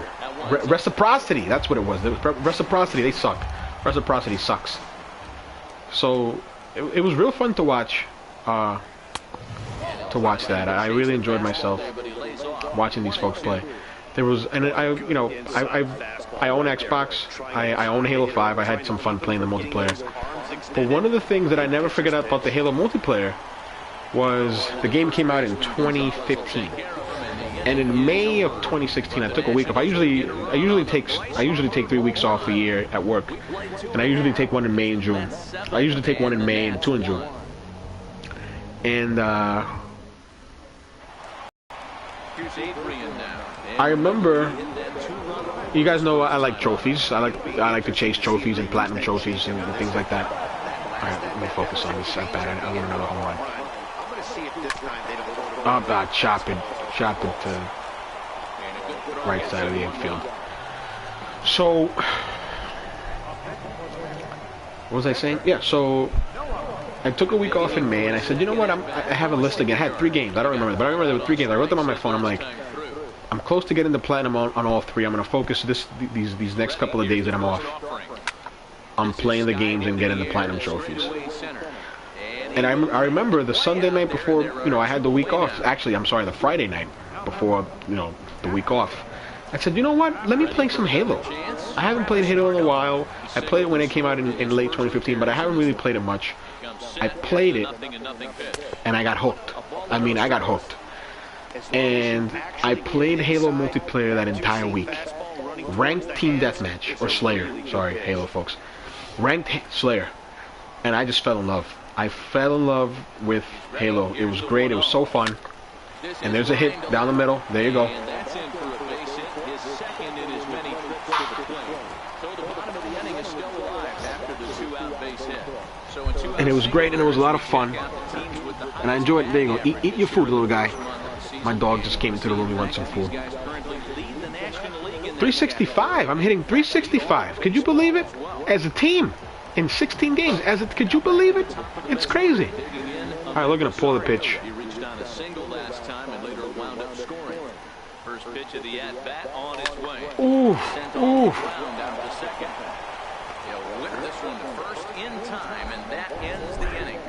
Reciprocity, that's what it was. Reciprocity, they suck. Reciprocity sucks. So it was real fun to watch. That I really enjoyed myself. watching these folks play. There was, and I own Xbox. I own Halo 5. I had some fun playing the multiplayer. But one of the things that I never forget about the Halo multiplayer was the game came out in 2015. And in May of 2016, I took a week off. I usually take 3 weeks off a year at work, and I usually take one in May and June. I usually take one in May and 2 in June. And I remember, you guys know I like trophies. I like to chase trophies and platinum trophies and things like that. All right, let me focus on this. I bet I want another home run. Oh, chop it to right side of the infield. So, what was I saying? Yeah, so I took a week off in May, and I said, you know what? I have a list again. I had 3 games. I don't remember, but I remember there were 3 games. I wrote them on my phone. I'm like, I'm close to getting the platinum on all 3. I'm gonna focus these next couple of days that I'm off. I'm playing the games and getting the platinum trophies. And I remember the Sunday night before, I had the week off. Actually, I'm sorry, the Friday night before, the week off. I said, you know what? Let me play some Halo. I haven't played Halo in a while. I played it when it came out in late 2015, but I haven't really played it much. I played it, and I got hooked. I mean, I got hooked. And I played Halo multiplayer that entire week. Ranked Team Deathmatch, or Slayer. Sorry, Halo folks. Ranked Slayer. And I just fell in love. I fell in love with Halo. It was great. It was so fun. And there's a hit down the middle. There you go. And it was great, and it was a lot of fun. And I enjoyed it. There you go. Eat your food, little guy. My dog just came into the room. He wants some food. 365. I'm hitting 365. Could you believe it? As a team. In 16 games. Could you believe it? It's crazy. All right, we're going to pull the pitch. He reached on a single last time and later wound up scoring. First pitch of the at-bat on its way. Ooh. Ooh. He'll whip this one to first in time, and that ends the inning.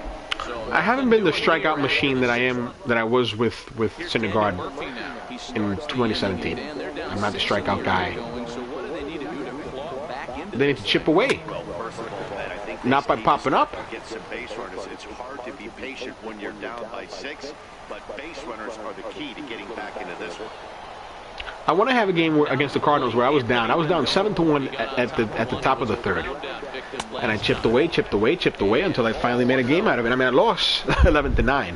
I haven't been the strikeout machine that I was with Syndergaard in 2017. I'm not the strikeout guy. They need to chip away. Not by popping up. Get some base runners. It's hard to be patient when you're down by 6, but base runners are the key to getting back into this one. I want to have a game against the Cardinals where I was down 7-1 at the top of the 3rd, and I chipped away until I finally made a game out of it. I mean, I lost 11-9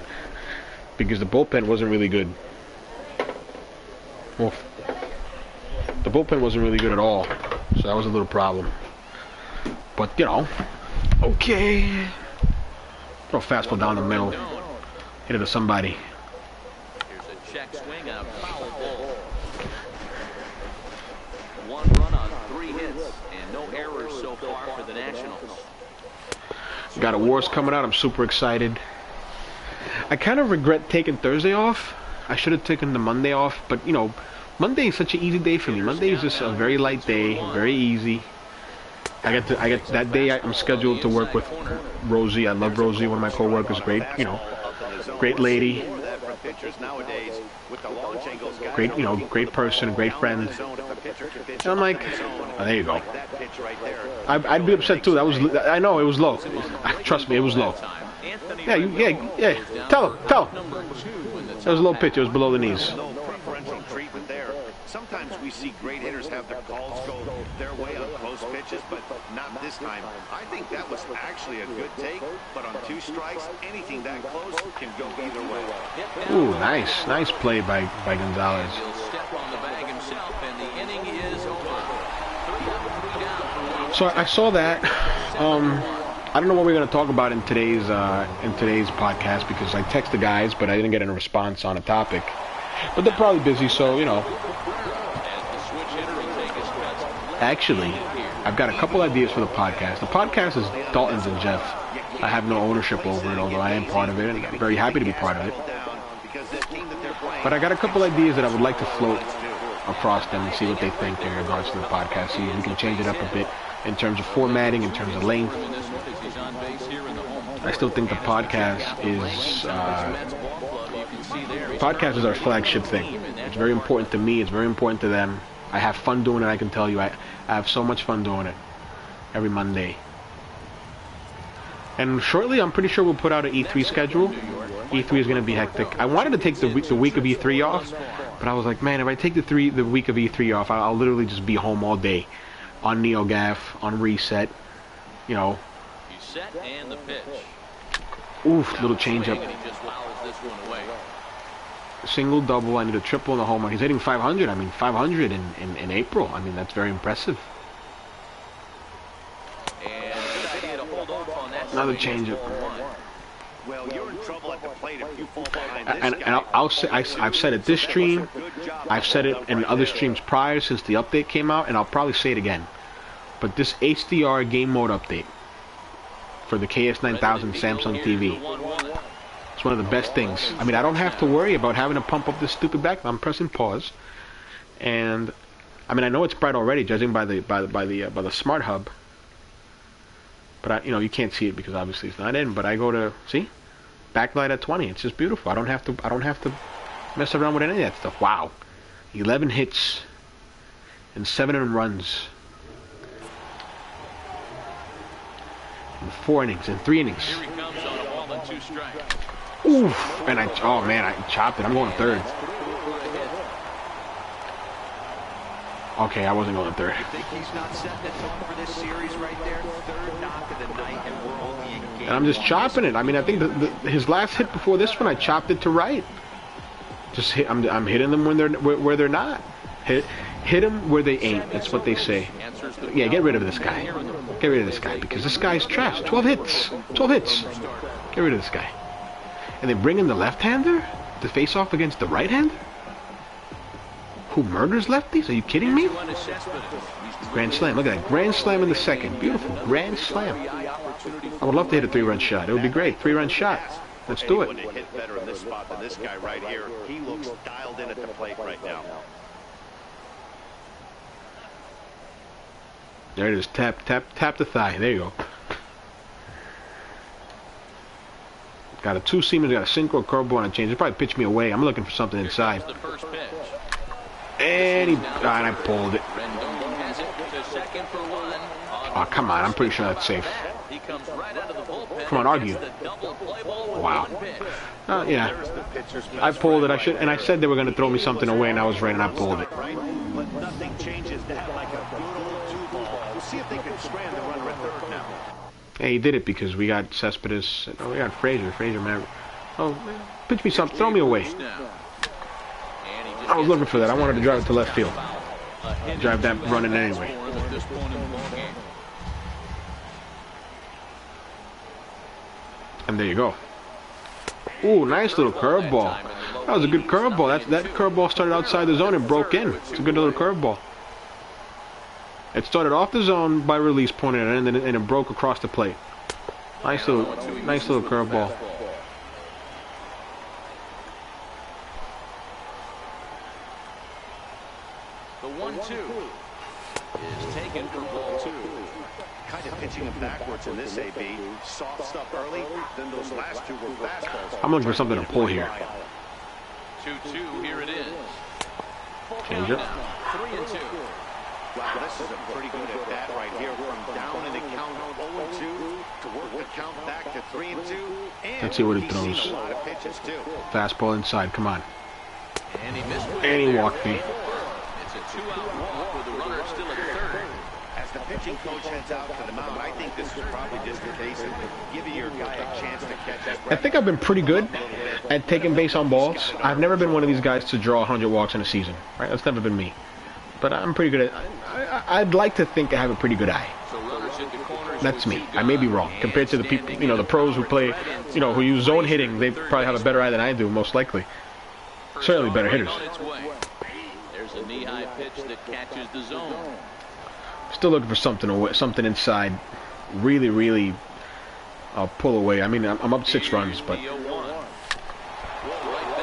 because the bullpen wasn't really good. Well, the bullpen wasn't really good at all, so that was a little problem. But okay. Throw a fastball down the middle. Hit it to somebody. Here's a check swing and a foul ball. 1 run on 3 hits and no errors so far for the Nationals. Got awards coming out. I'm super excited. I kind of regret taking Thursday off. I should have taken the Monday off, but Monday is such an easy day for me. Monday is just a very light day, very easy. I get that day. I'm scheduled to work with Rosie. I love Rosie, one of my co-workers. Great, great lady. Great person, great friend. And I'm like, oh, there you go. I'd be upset too. I know it was low. Trust me, it was low. Yeah. Tell him. It was a low pitch. It was below the knees. Sometimes we see great hitters have their calls go their way on close pitches, but not this time. I think that was actually a good take, but on 2 strikes, anything that close can go either way. Ooh, nice play by Gonzalez. He'll step on the bag himself, and the inning is over. 3 down. So I saw that. I don't know what we're going to talk about in today's podcast because I text the guys, but I didn't get a response on a topic. But they're probably busy, so Actually, I've got a couple ideas for the podcast. The podcast is Dalton's and Jeff. I have no ownership over it, although I am part of it, and I'm very happy to be part of it. But I got a couple ideas that I would like to float across them and see what they think in regards to the podcast. See if we can change it up a bit in terms of formatting, in terms of length. I still think the podcast is our flagship thing. It's very important to me. It's very important to them. I have fun doing it, I can tell you. I have so much fun doing it every Monday. And shortly, I'm pretty sure we'll put out an E3 schedule. E3 is going to be hectic. I wanted to take the week of E3 off, but I was like, man, if I take the week of E3 off, I'll literally just be home all day on NeoGaf, on Reset, you know. He's set and the pitch. Oof, little changeup. He just fouls this one away. Single, double, I need a triple and a home run. He's hitting 500. I mean, 500 in April. I mean, that's very impressive. And good idea to hold off on that. Another changeup. Well, you're in trouble at the plate if you fall behind this And guy. I'll say, I've said it this stream. I've said it in other streams prior since the update came out, and I'll probably say it again. But this HDR game mode update for the KS9000 Samsung TV, it's one of the best things. I mean, I don't have to worry about having to pump up this stupid back. I'm pressing pause, and I mean, I know it's bright already, judging by the Smart Hub. But you know, you can't see it because obviously it's not in. But I go to see backlight at 20. It's just beautiful. I don't have to mess around with any of that stuff. Wow, 11 hits and 7 runs in 4 innings and 3 innings. Here he comes on a ball and 2 strikes. Oof! And oh man, I chopped it. I'm going third. Okay, I wasn't going third. I think he's not setting the tone for this series right there. Third knock of the night, and we're only in game. And I'm just chopping it. I mean, I think his last hit before this one, I chopped it to right. Just hit. I'm hitting them when where they're not. Hit them where they ain't. That's what they say. Yeah, get rid of this guy. Get rid of this guy because this guy's trash. 12 hits. 12 hits. Get rid of this guy. And they bring in the left-hander to face off against the right-hander? Who murders lefties? Are you kidding me? Grand slam. Look at that. Grand slam in the second. Beautiful. Grand slam. I would love to hit a 3-run shot. It would be great. 3-run shot. Let's do it. Anyone hit better in this spot than this guy right here. He looks dialed in at the plate right now. There it is. Tap the thigh. There you go. Got a 2-seamer, got a sinker, a curveball, and a change. They probably pitched me away. I'm looking for something inside. And I pulled it. Oh, come on. I'm pretty sure that's safe. Come on, argue. Wow. Yeah. I pulled it. I said they were going to throw me something away, and I was right, and I pulled it. But nothing changes that like a good old 2-ball. We'll see if they can strand the runner at third now. Hey, he did it because we got Cespedes. Oh, we got Frazier, man. Oh, pitch me something. Throw me away. I was looking for that. I wanted to drive it to left field. Drive that running anyway. And there you go. Ooh, nice little curveball. That was a good curveball. That curveball started outside the zone and broke in. It's a good little curveball. It started off the zone by release point and then it broke across the plate. Nice little curveball. The 1-2 is taken for ball 2. Kind of pitching him backwards in this AB. Soft stuff early, then those last 2 were fastballs. I'm looking for something to pull here. 2-2, here it is. Change it. 3-2. Wow, this is a pretty good at bat right here. From down in the count 0-2 to work the count back to 3-2. Let's see what it throws. He's seen a lot of pitches too. Fastball inside. Come on. And he missed one. And he walked me. It's a 2-out walk with the runner still at third. As the pitching coach heads out to the mound, I think this is probably just a case of giving your guy a chance to catch his breath. I think I've been pretty good at taking base on balls. I've never been one of these guys to draw 100 walks in a season. Right? That's never been me. But I'm pretty good at. I'd like to think I have a pretty good eye. That's me. I may be wrong compared to the people, you know, the pros who play, you know, who use zone hitting. They probably have a better eye than I do, most likely. Certainly better hitters. There's a knee-high pitch that catches the zone. Still looking for something inside. Really pull away. I mean, I'm up 6 runs, but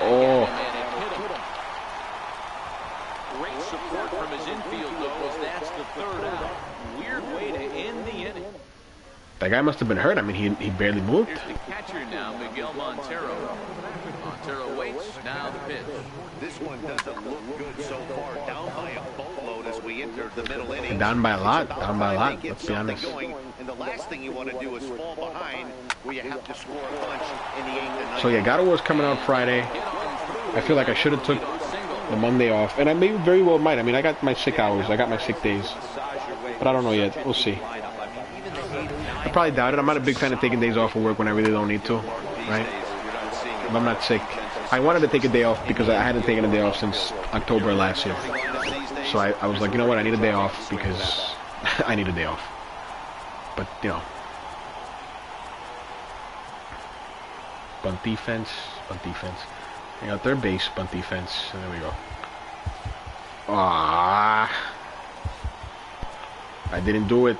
oh. Great support from his infield, though, as that's the 3rd out. Weird way to end the inning. That guy must have been hurt. I mean, he barely moved. Here's the catcher now, Miguel Montero. batter awaits. Now the pitch. This one doesn't look good so far. Down by a boatload as we enter the middle inning. Down by a lot. Down by a lot. Let's be honest. And the last thing you want to do is fall behind where you have to score a bunch in the 8th and 9th. So yeah, God of War's coming out Friday. I feel like I should have took the Monday off, and I may very well might. I mean, I got my sick hours, I got my sick days, but I don't know yet. We'll see. I probably doubt it. I'm not a big fan of taking days off of work when I really don't need to, right? If I'm not sick. I wanted to take a day off because I hadn't taken a day off since October last year. So I was like, you know what? I need a day off because I need a day off. But, you know. Bunt defense, bunt defense. I got third base, bunt defense. And there we go. Ah, I didn't do it.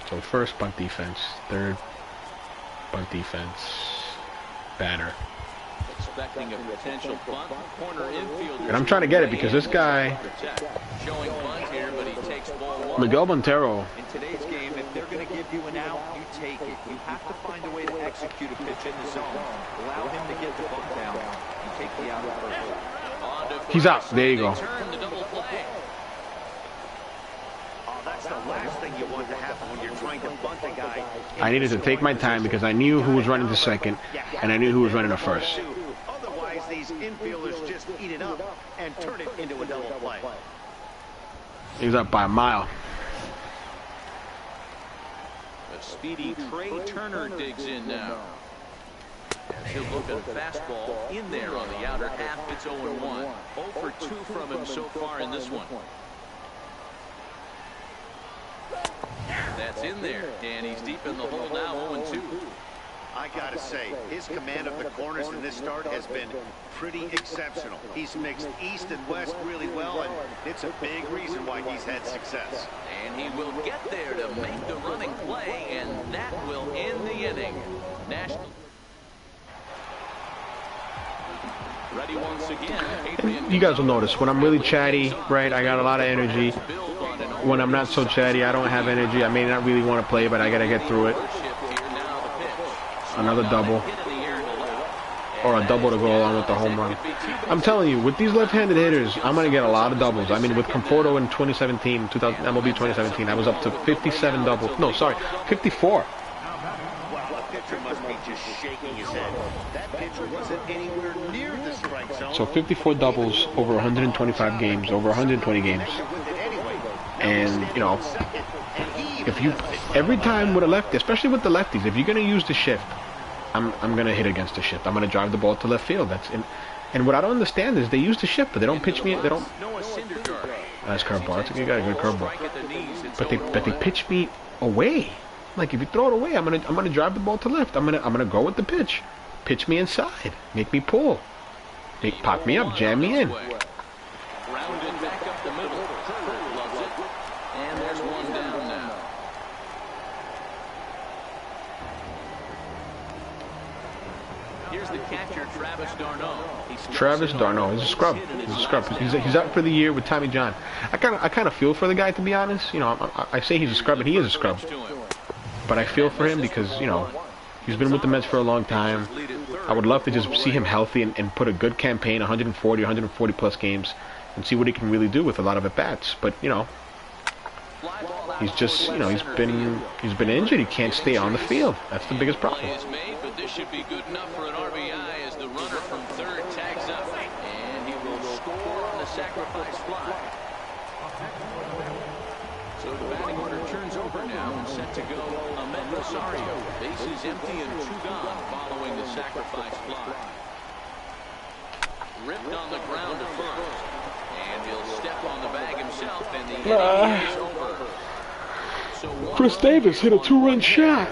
So first bunt defense, third bunt defense, batter. Expecting a potential bunt, corner infielder. And I'm trying to get it because this guy, Showing bunt here, but he takes ball one. Miguel Montero. In today's game, if they're going to give you an out, you take it. You have to find a way to execute a pitch in the zone. Allow him to get the bunt down and take the out first. He's out. There you go. Turn the double play. That's the last thing you want to happen when you're trying to bunt a guy. I needed to take my time because I knew who was running to second and I knew who was running to first. Otherwise, these infielders just eat it up and turn it into a double play. He was up by a mile. A speedy Trey Turner digs in now. He'll look at a fastball in there on the outer half. It's 0-1. 0 for 2 from him so far in this one. That's in there, and he's deep in the hole now, 0-2. I gotta say, his command of the corners in this start has been pretty exceptional. He's mixed east and west really well, and it's a big reason why he's had success. And he will get there to make the running play, and that will end the inning. National. Ready once again. You guys will notice when I'm really chatty, right? I got a lot of energy. When I'm not so chatty, I don't have energy. I may not really want to play, but I gotta get through it. Another double. Or a double to go along with the home run. I'm telling you, with these left-handed hitters, I'm going to get a lot of doubles. I mean, with Conforto in 2017, MLB 2017, I was up to 57 doubles. No, sorry, 54. Wow, the pitcher must be just shaking his head. That pitcher wasn't anywhere near the strike zone. So 54 doubles over 125 games, over 120 games. And, you know, if you, every time with a lefty, especially with the lefties, if you're going to use the shift, I'm going to hit against the shift. I'm going to drive the ball to left field. That's in, and what I don't understand is they use the shift, but they don't pitch me. They don't. Nice curveball. You got a good curveball. But they pitch me away. Like if you throw it away, I'm gonna drive the ball to left. I'm gonna go with the pitch. Pitch me inside. Make me pull. Pop me up. Jam me in. Rounded back up the middle. Herbert loves it. And there's one down now. Here's the catcher, Travis d'Arnaud. Travis d'Arnaud. He's a scrub. He's a scrub. He's out for the year with Tommy John. I kind of feel for the guy, to be honest. You know, I say he's a scrub, and he is a scrub. But I feel for him because, you know, he's been with the Mets for a long time. I would love to just see him healthy and put a good campaign, 140 plus games, and see what he can really do with a lot of at-bats. But, you know, he's just, you know, he's been injured. He can't stay on the field. That's the biggest problem. But this should be good enough for an RBI as the runner from third tags up. And he will score on the sacrifice fly. So the batting order turns over now and set to go. Ahmed Rosario. Bases empty and 2 gone following the sacrifice fly. Ripped on the ground to first. And he'll step on the bag himself, and the inning is over. So Chris Davis hit a 2-run shot.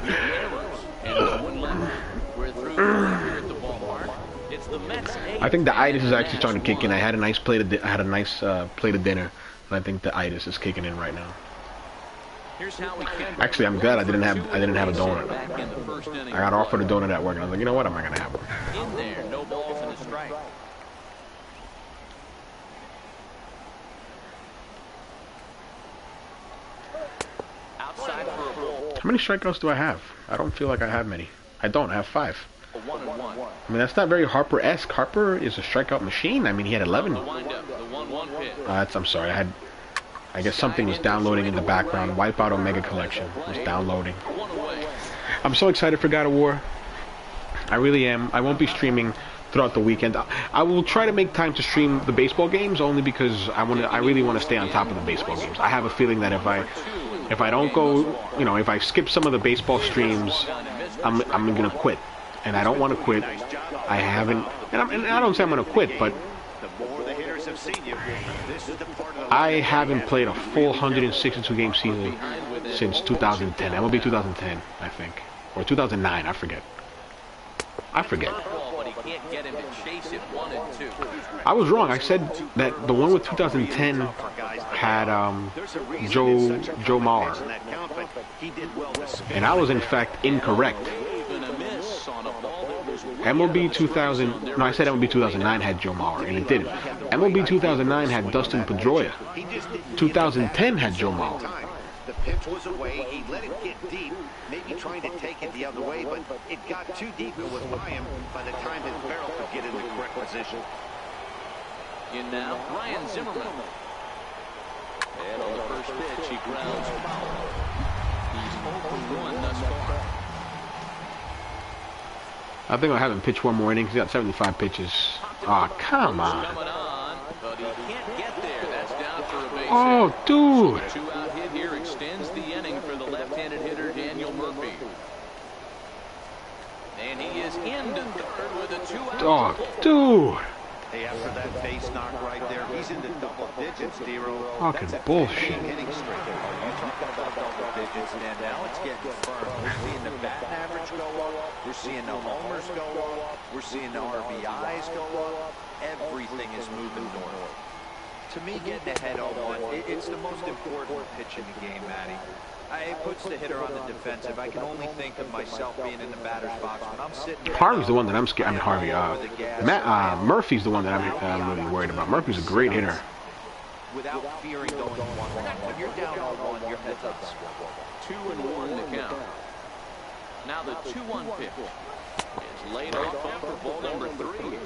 I think the itis is actually starting to kick in. I had a nice plate of plate of dinner, and I think the itis is kicking in right now. Actually, I'm glad I didn't have a donut. I got offered a donut at work, and I was like, you know what, I'm not gonna have one. In there, no balls and a strike. Outside for many strikeouts do I have? I don't feel like I have many. I don't. I have 5. A 1-1. I mean, that's not very Harper-esque. Harper is a strikeout machine. I mean, he had 11. The windup, the 1-1 pitch. I'm sorry. I guess something was downloading in the background. Wipeout Omega Collection was downloading. I'm so excited for God of War. I really am. I won't be streaming throughout the weekend. I will try to make time to stream the baseball games only because I really want to stay on top of the baseball games. I have a feeling that if I don't go, you know, if I skip some of the baseball streams, I'm gonna quit, and I don't want to quit. I haven't, and I don't say I'm gonna quit, but I haven't played a full 162 game season since 2010. MLB 2010, I think, or 2009. I forget. I was wrong. I said that the one with 2010 had Joe Mauer, and I was in fact incorrect. MLB 2000, no, I said MLB 2009 had Joe Mauer, and it didn't. MLB 2009 had Dustin Pedroia. 2010 had Joe Mauer. The pitch was away. He let it get deep, maybe trying to take it the other way, but it got too deep. It was by him by the time his barrel could get in the correct position. In now, Ryan Zimmerman. And on the first pitch, he grounds foul. He's 0 for 1 thus far. I think I'll have him pitch one more inning. He's got 75 pitches. Oh, come on. But he can't get there. That's down for a base. Oh, dude. So a 2-out hit here extends the inning for the left-handed hitter, Daniel Murphy. And he is into third with a 2-out. Oh, dude. Hey, after that base knock right there, he's into double digits, Dero. Fucking bullshit. Hitting streak. You talking about double digits, and now it's getting firm. We're seeing the batting average go up. We're seeing the homers go up. We're seeing the RBIs go up. Everything is moving north. To me, getting ahead 0-1, it's the most important pitch in the game, Matty. It puts the hitter on the defensive. I can only think of myself being in the batter's box when I'm sitting there. Harvey's the one that I'm scared. I mean, Harvey. Murphy's the one that I'm really worried about. Murphy's a great hitter. Without fearing going 1-1. When you're down 0-1, your head's up. 2-1 to count. Now the 2-1 pitch is laid off for ball number 3.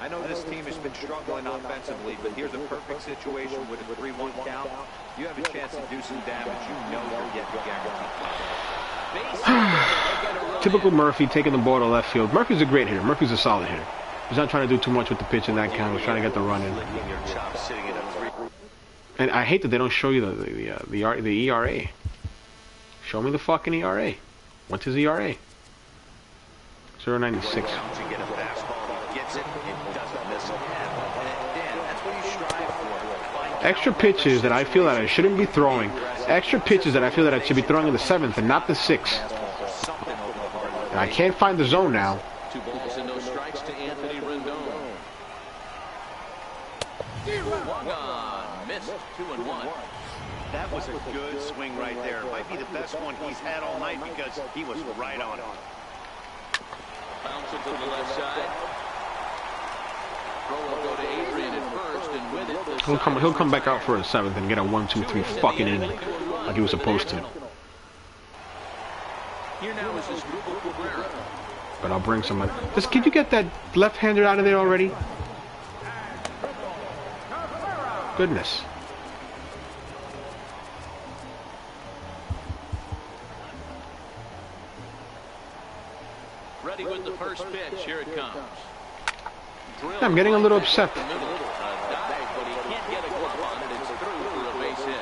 I know this team has been struggling offensively, but here's a perfect situation with a 3-1 count. You have a chance to do some damage. You know you're getting guaranteed. Typical Murphy taking the ball to left field. Murphy's a great hitter. Murphy's a solid hitter. He's not trying to do too much with the pitch in that count. He's trying to get the run in. And I hate that they don't show you the ERA. Show me the fucking ERA. What's his ERA? 0.96. Extra pitches that I feel that I shouldn't be throwing. Extra pitches that I feel that I should be throwing in the 7th and not the 6th. And I can't find the zone now. 2 balls and no strikes to Anthony Rendon. Walk on. Missed. 2-1. That was a good swing right there. Might be the best one he's had all night because he was right on it. Bounce it to the left side. Throw will go to Adrian at first, and with it, He'll come back out for a 7th and get a 1, 2, 3 fucking inning like he was supposed to. Here now is his Cabrera. But I'll bring somebody. Just could you get that left-hander out of there already? Goodness. Ready with the first pitch. Here it comes. I'm getting a little upset. Dive, but he can't get a glove on it. It's through for a base hit.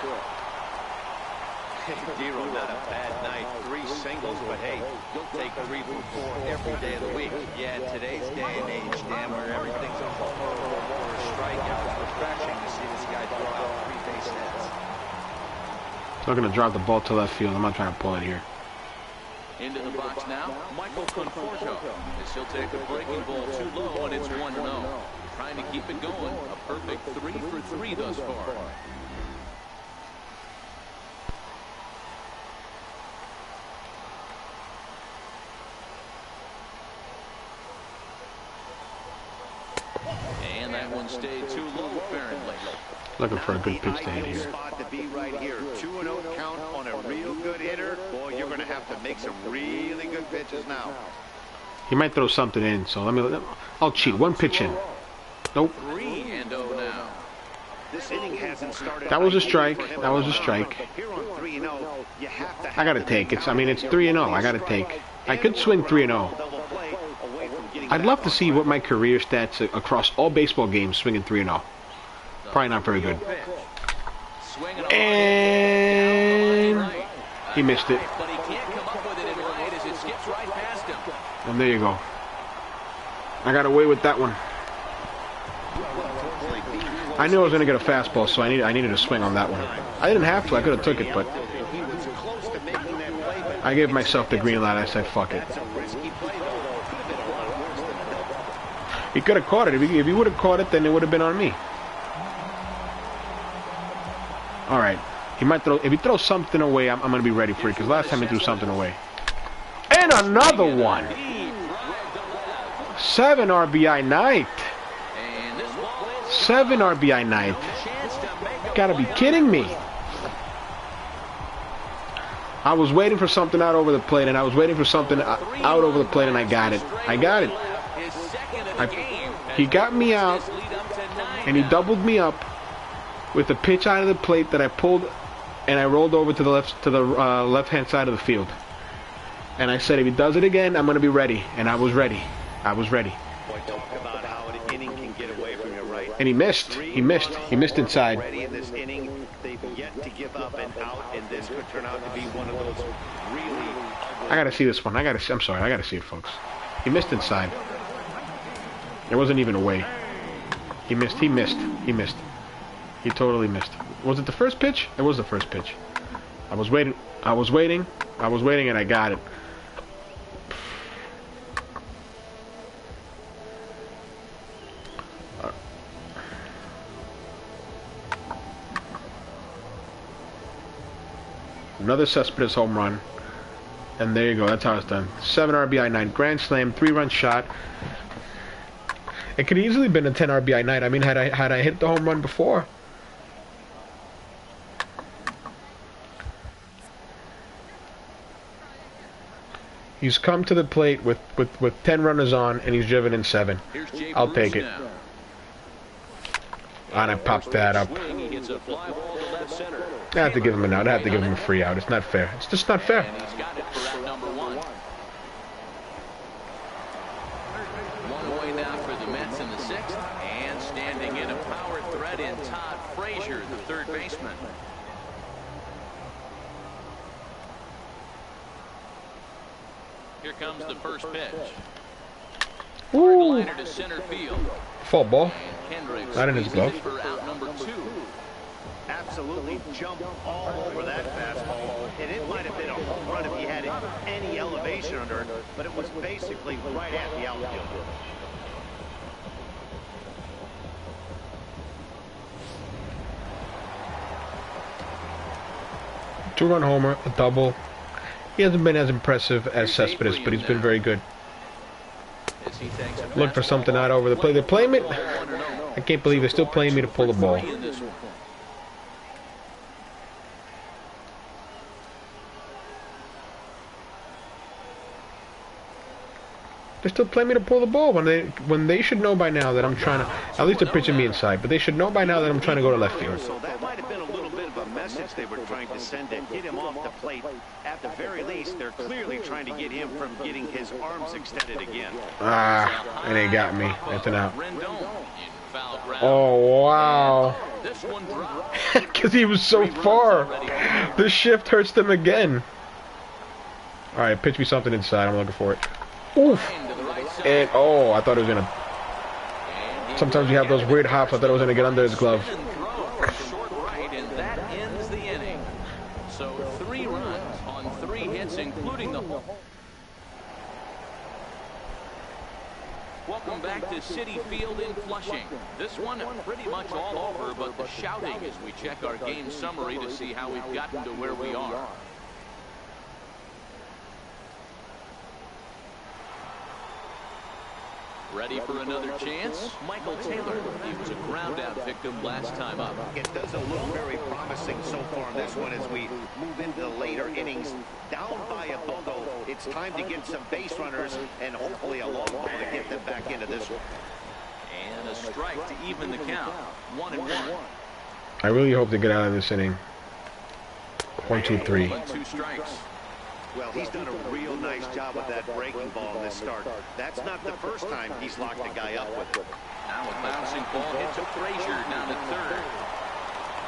Hey, Dero, not a bad night. 3 singles, but hey, you'll take 3 from 4 every day of the week. Yeah, in today's day and age, Dan, where everything's a homer or a strikeout, it's refreshing to see this guy throw out 3 base hits. So I'm going to drive the ball to left field. I'm not trying to pull it here. Into the box now, Michael Conforto. As he'll take a breaking ball too low, and it's 1-0. Trying to keep it going. A perfect 3 for 3 thus far. And that That one stayed too low, apparently. Looking for a good pitch to hit here. Spot to be right here. 2-0 count on a real good hitter. Boy, you're going to have to make some really good pitches now. He might throw something in, so I'll cheat. One pitch in. Nope. 3-0 now. This inning hasn't started. That was a strike. That was a strike. Here on 3-0, you have to. I gotta take it. I mean, it's 3-0. I gotta take. I could swing 3-0. I'd love to see what my career stats across all baseball games swinging 3-0. Probably not very good. And he missed it. But he can't come up with it in right as it skips right past him. And there you go. I got away with that one. I knew I was going to get a fastball, so I needed a swing on that one. I didn't have to. I could have took it, but I gave myself the green light. I said, fuck it. He could have caught it. If he would have caught it, then it would have been on me. All right. He might throw. If he throws something away, I'm going to be ready for it, because last time he threw something away. And another one. 7 RBI night. 7 RBI night. Gotta be kidding me. I was waiting for something out over the plate, and I was waiting for something out over the plate, and I got it. I got it. He got me out, and he doubled me up with a pitch out of the plate that I pulled, and I rolled over to the left-hand side of the field. And I said, if he does it again, I'm gonna be ready. And I was ready. I was ready. Boy, talk about how an inning can get away from your right. And he missed. He missed. He missed inside. Already in this inning, they've yet to give up an out, and this could turn out to be one of those really ugly. I gotta see this one. I'm sorry. I gotta see it, folks. He missed inside. It wasn't even away. He missed. He missed. He missed. He totally missed. Was it the first pitch? It was the first pitch. I was waiting. I was waiting. I was waiting, and I got it. Another Cespedes home run. And there you go. That's how it's done. 7 RBI night. Grand slam. 3-run shot. It could easily been a 10 RBI night. I mean, had I hit the home run before. He's come to the plate with 10 runners on, and he's driven in 7. I'll take it. And I popped that up. I have to give him an out. I have to give him a free out. It's not fair. It's just not fair. And he's got it for out number 1. One away now for the Mets in the 6th. And standing in a power threat in Todd Frazier, the third baseman. Here comes the first pitch. Ooh. Liner to center field. Fall ball. Kendricks Not in his glove. for out number 2. Absolutely jumped all over that fastball. And it might have been a home run if he had any elevation under it, but it was basically right at the outfield. Two-run homer, a double. He hasn't been as impressive as Cespedes, but he's been very good. Look for something out over the plate. They're playing me. I can't believe they're still playing me to pull the ball. They're still playing me to pull the ball when they should know by now that I'm trying to. At least they're pitching me inside, but they should know by now that I'm trying to go to left field. So that might have been a little bit of a message they were trying to send to get him off the plate. At the very least, they're clearly trying to get him from getting his arms extended again. Ah, and they got me. That's an out. Oh, wow. Because he was so far. The shift hurts them again. All right, pitch me something inside. I'm looking for it. Oof. And, oh, I thought it was going to... Sometimes you have those weird hops. I thought it was going to get under his glove. Short right, and that ends the inning. So 3 runs on 3 hits, including the... Welcome back to Citi Field in Flushing. This one pretty much all over, but the shouting as we check our game summary to see how we've gotten to where we are. Ready for another chance? Michael Taylor. He was a ground-out victim last time up. It doesn't look very promising so far in this one as we move into the later innings. Down by a bundle, it's time to get some base runners and hopefully a long ball to get them back into this one. And a strike to even the count. 1-1. I really hope to get out of this inning. 1, 2, 3. 2 strikes. Well, he's done a real nice job with that breaking ball in this start. That's not the first time he's locked a guy up with it. Now a bouncing ball hit to Frazier down to third.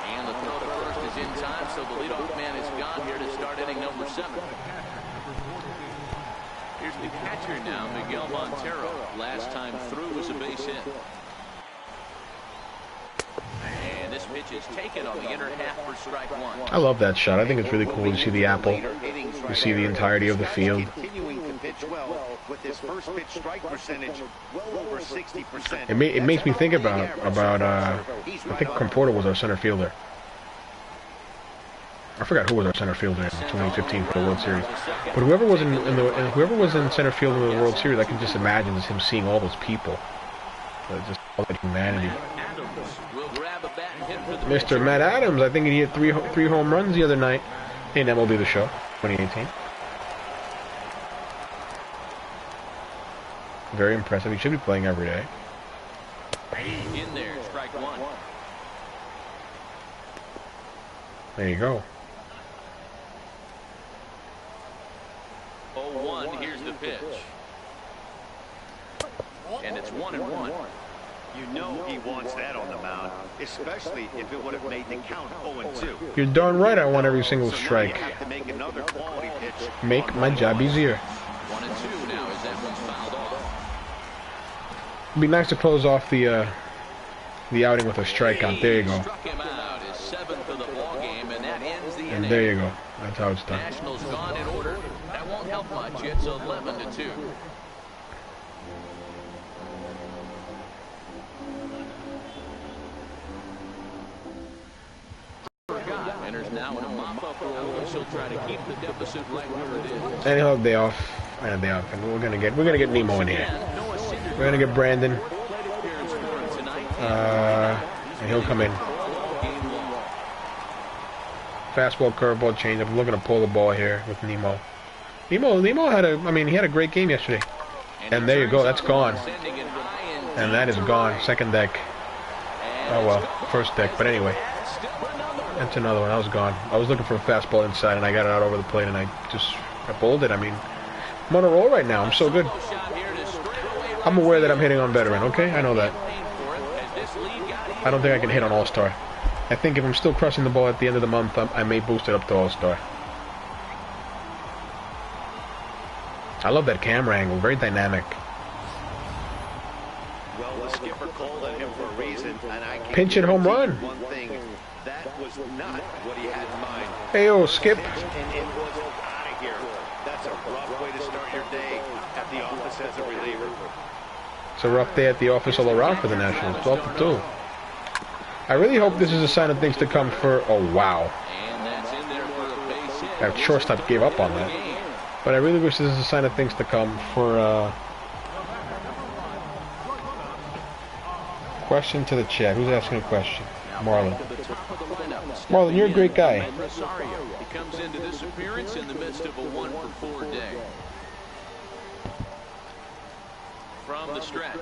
And the throw to first is in time, so the leadoff man is gone here to start inning number 7. Here's the catcher now, Miguel Montero. Last time through was a base hit. And this pitch is taken on the inner half for strike 1. I love that shot. I think it's really cool to see the apple. You see the entirety of the field. Continuing to pitch well with his first pitch strike percentage over 60%. It makes me think about I think Comporter was our center fielder. I forgot who was our center fielder in 2015 for the World Series. But whoever was whoever was in center field in the World Series, I can just imagine just him seeing all those people, just all that humanity. Mr. Matt Adams, I think he hit three home runs the other night in MLB The Show 2018. Very impressive. He should be playing every day. In there, strike 1. There you go. 0-1, here's the pitch. And it's 1-1. You know he wants that on the mound, especially if it would have made the count 0-2. You're darn right I want every single So strike. now you have to make another quality pitch. Make my job easier. 1-2 now as that one's fouled off. It'd be nice to close off the outing with a strikeout. There you go. Struck him out, his 7th of the ball game, and that ends the And inning. there you go. That's how it's done. Nationals gone in order. That won't help much. It's 11-2. Enters now in a mop-up role. She'll try to keep the deficit right where it is. And he'll have day off. And a day off. And we're gonna get Nemo in here. We're gonna get Brandon. And he'll come in. Fastball, curveball, changeup. I'm looking to pull the ball here with Nemo. Nemo had he had a great game yesterday. And there you go. That's gone. And that is gone. Second deck. Oh well, first deck. But anyway. That's another one. I was gone. I was looking for a fastball inside, and I got it out over the plate, and I bowled it. I mean, I'm on a roll right now. I'm so good. I'm aware that I'm hitting on veteran, okay? I know that. I don't think I can hit on All-Star. I think if I'm still crushing the ball at the end of the month, I may boost it up to All-Star. I love that camera angle. Very dynamic. Well, the skipper called on him for a reason, and I can Pinch it home run. one thing. That was not what he had in mind. Hey, yo, Skip. And it was out of here. That's a rough way to start your day at the office as a reliever. It's a rough day at the office all around for the Nationals. 12-2. I really hope this is a sign of things to come for... Oh, wow. That shortstop gave up on that. But I really wish this is a sign of things to come for... Question to the chat. Who's asking a question? Marlon. Marlon, you're a great guy. He comes into this appearance in the midst of a 1-for-4 day. From the stretch.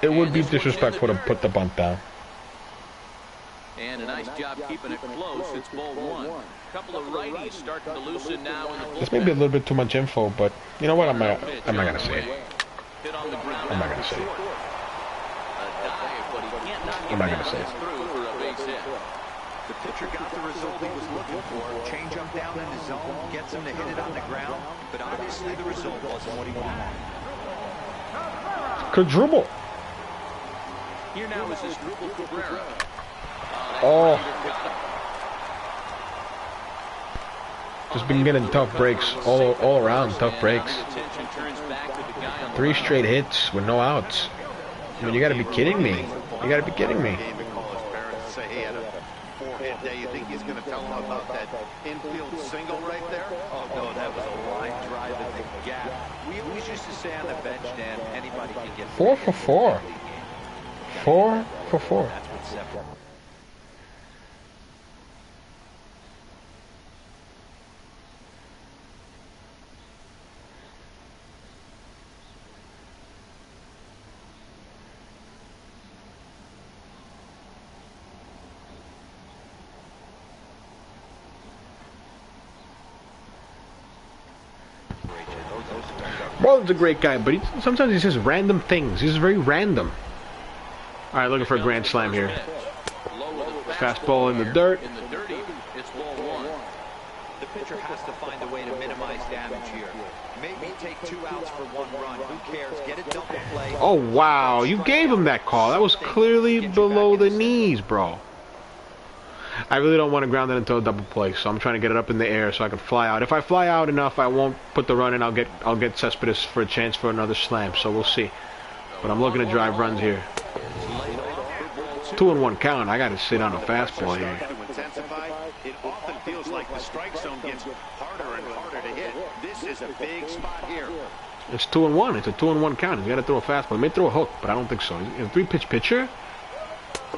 It would be disrespectful to put the bunt down. And a nice job keeping it close. It's ball 1. A couple of righties starting to loosen now in the bullpen. This may be a little bit too much info, but you know what? I'm not gonna say it. I'm not gonna say it. I'm not gonna say it. The pitcher got the result he was looking for. Change up down in the zone, gets him to hit it on the ground, but obviously the result wasn't what he wanted. Quadruple. Here now is his Drupal Cabrera. Oh. Just been getting tough breaks all around. Tough breaks. 3 straight hits with no outs. I mean, you got to be kidding me. You got to be kidding me. Game to call his parents and say he had a 4-hit midday. You think he's going to tell him about that infield single right there? Oh, no, that was a line drive at the gap. We always used to say on the bench, Dan, anybody can get 4 for 4. 4 for 4. That's what's separate. Marlon's a great guy, but sometimes he says random things. He's very random. All right, looking for a grand slam here. Fastball in the dirt. It's ball 1. The pitcher has to find a way to minimize damage here. Maybe take 2 outs for 1 run. Who cares? Get a double play. Oh, wow. You gave him that call. That was clearly below the knees, bro. I really don't want to ground it into a double play, so I'm trying to get it up in the air so I can fly out. If I fly out enough, I won't put the run in. I'll get Cespedes for a chance for another slam, so we'll see. But I'm looking to drive runs here. 2-1 count. I got to sit on a fastball here. It often feels like the strike zone gets harder and harder to hit. This is a big spot here. It's 2-1. It's a 2-1 count. He's got to throw a fastball. He may throw a hook, but I don't think so. He's a 3-pitch pitcher.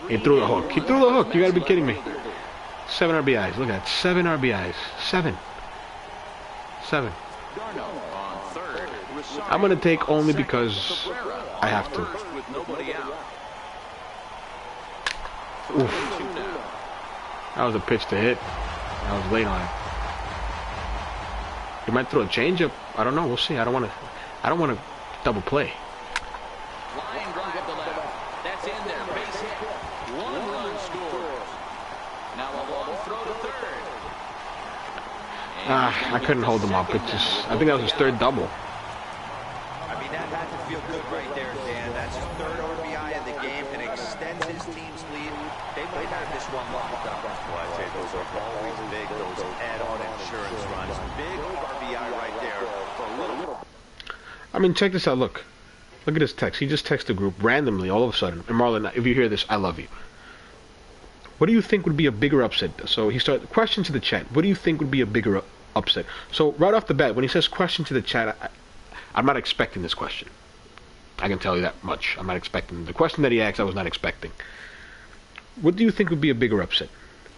He threw the hook. He threw the hook. You got to be kidding me. 7 RBIs. Look at that. 7 RBIs. 7. I'm going to take only because I have to. Oof. That was a pitch to hit. I was late on it. He might throw a changeup. I don't know. We'll see. I don't want to double play. Line drive to left. That's in there. Base hit. 1 run scores. Now a long throw to third. I couldn't hold him up. I think that was his 3rd double. I mean, that had to feel good right there, Dan. That's his 3rd RBI in the game and extends his team's lead. They might have this one locked up. Well, I say those are always big, those add-on insurance runs. Big RBI right there for a little. I mean, check this out. Look at this text. He just texted the group randomly all of a sudden. And Marlon, if you hear this, I love you. What do you think would be a bigger upset? So he started question to the chat. What do you think would be a bigger upset? So right off the bat, when he says question to the chat, I'm not expecting this question. I can tell you that much. I'm not expecting the question that he asked. I was not expecting. What do you think would be a bigger upset?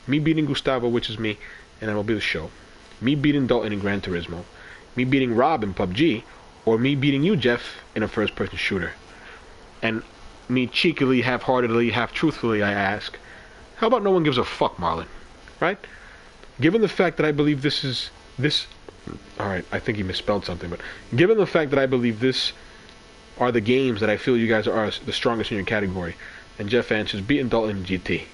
Me beating Gustavo, which is me, and that will be the show. Me beating Dalton in Gran Turismo. Me beating Rob in PUBG. Or me beating you, Jeff, in a first-person shooter. And me cheekily, half-heartedly, half-truthfully, I ask, how about no one gives a fuck, Marlon? Right? Given the fact that I believe this... Alright, I think he misspelled something, but... Given the fact that I believe this are the games that I feel you guys are the strongest in your category, and Jeff answers, beating Dalton in GT.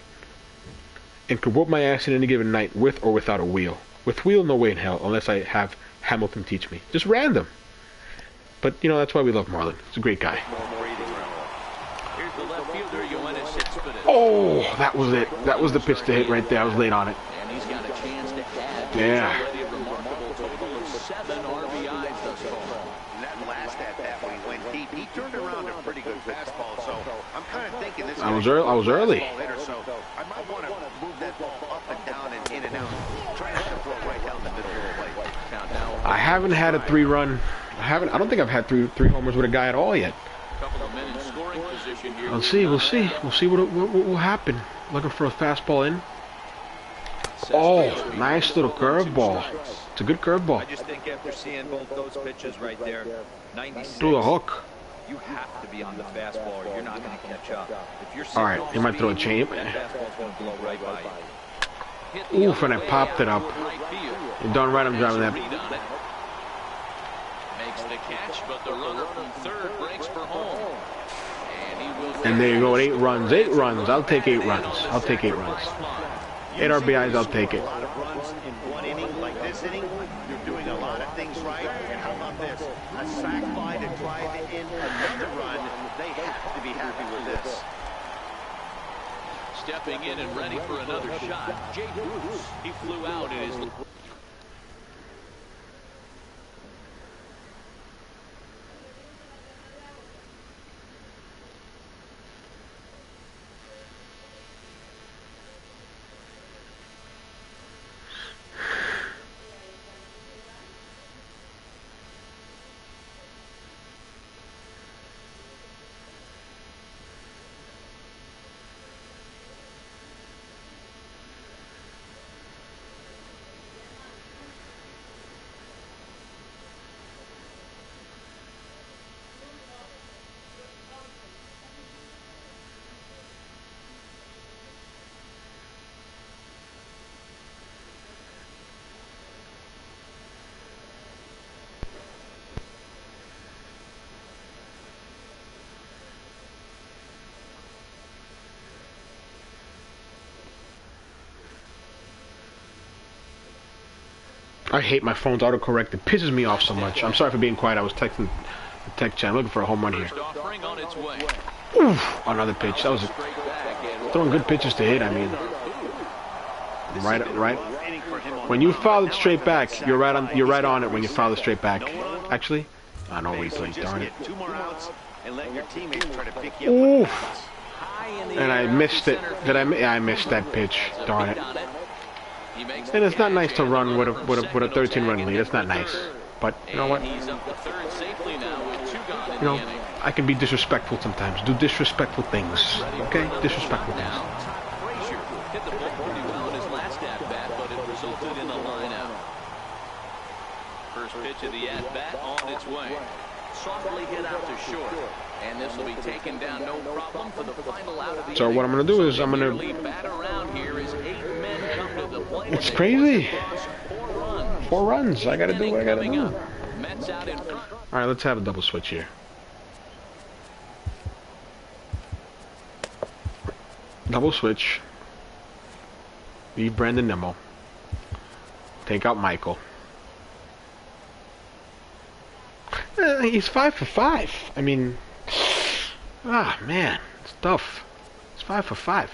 And could whoop my ass in any given night with or without a wheel. With wheel, no way in hell, unless I have Hamilton teach me. Just random. But, you know, that's why we love Marlon. He's a great guy. Oh, that was it. That was the pitch to hit right there. I was late on it. And he's got a chance to add yeah. already a remarkable total of 7 RBIs thus far. And that last at-bat when he went deep, he turned around a pretty good fastball. So I'm kind of thinking this. I was early. Hitter, so I might want to move that ball up and down and in and out. Try not to throw right down the middle of the plate. I haven't had a 3-run. I don't think I've had three homers with a guy at all yet. We'll see. We'll see what will happen. Looking for a fastball in. Oh, nice little curveball. It's a good curveball. I just think after seeing both those pitches right there, 96. Through the hook. You have to be on the fastball or you're not going to catch up. If you're all right, he might throw a change. Fastball's going to blow right by you. Oof, and I popped it up. You're darn right I'm driving that. Makes the catch, but the runner from third breaks for home. And there you go, 8 runs. 8 runs. I'll take 8 runs. I'll take 8 runs. 8 RBIs, I'll take it. A lot of runs in one inning like this inning. You're doing a lot of things right. And how about this? A sac fly to drive in another run. They have to be happy with this. Stepping in and ready for another shot, Jay Bruce. He flew out in his... I hate my phone's autocorrect. It pisses me off so much. I'm sorry for being quiet. I was texting the tech chat, looking for a home run here. Oof, another pitch. That was throwing good pitches to hit. I mean, right. When you foul it straight back, you're right on it. When you foul it straight back, actually, I know replay. Darn it. Oof. And I missed it. Did I? Yeah, I missed that pitch. Darn it. And it's not nice to run with a 13-run lead. It's not nice. But you know what? You know, I can be disrespectful sometimes. Do disrespectful things. Okay? Disrespectful things. Hit the ball pretty well in his last at-bat, but it resulted in a line-out. First pitch of the at-bat on its way. Softly hit out to short. And this will be taken down no problem for the final out of the So what I'm going to do is I'm going to... It's crazy. 4 runs. I got to do what I got to do. Alright, let's have a double switch here. Double switch. Leave Brandon Nimmo. Take out Michael. He's 5 for 5. I mean... Ah, man. It's tough. It's 5 for 5.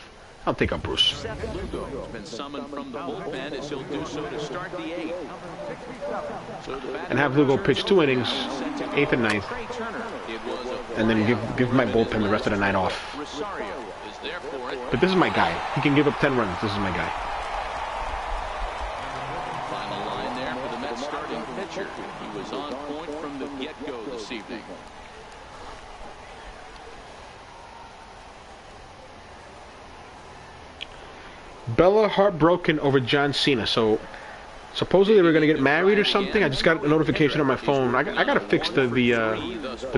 I'll take out Bruce. Seth Lugo has been summoned from the bullpen as he'll do so to start the 8th. And have Lugo pitch 2 innings, 8th and 9th. And then give my bullpen the rest of the night off. But this is my guy. He can give up 10 runs. This is my guy. Final line there for the Mets starting pitcher. He was on point from the get-go this evening. Bella heartbroken over John Cena. So supposedly we're gonna get married or something. I just got a notification on my phone. I gotta fix the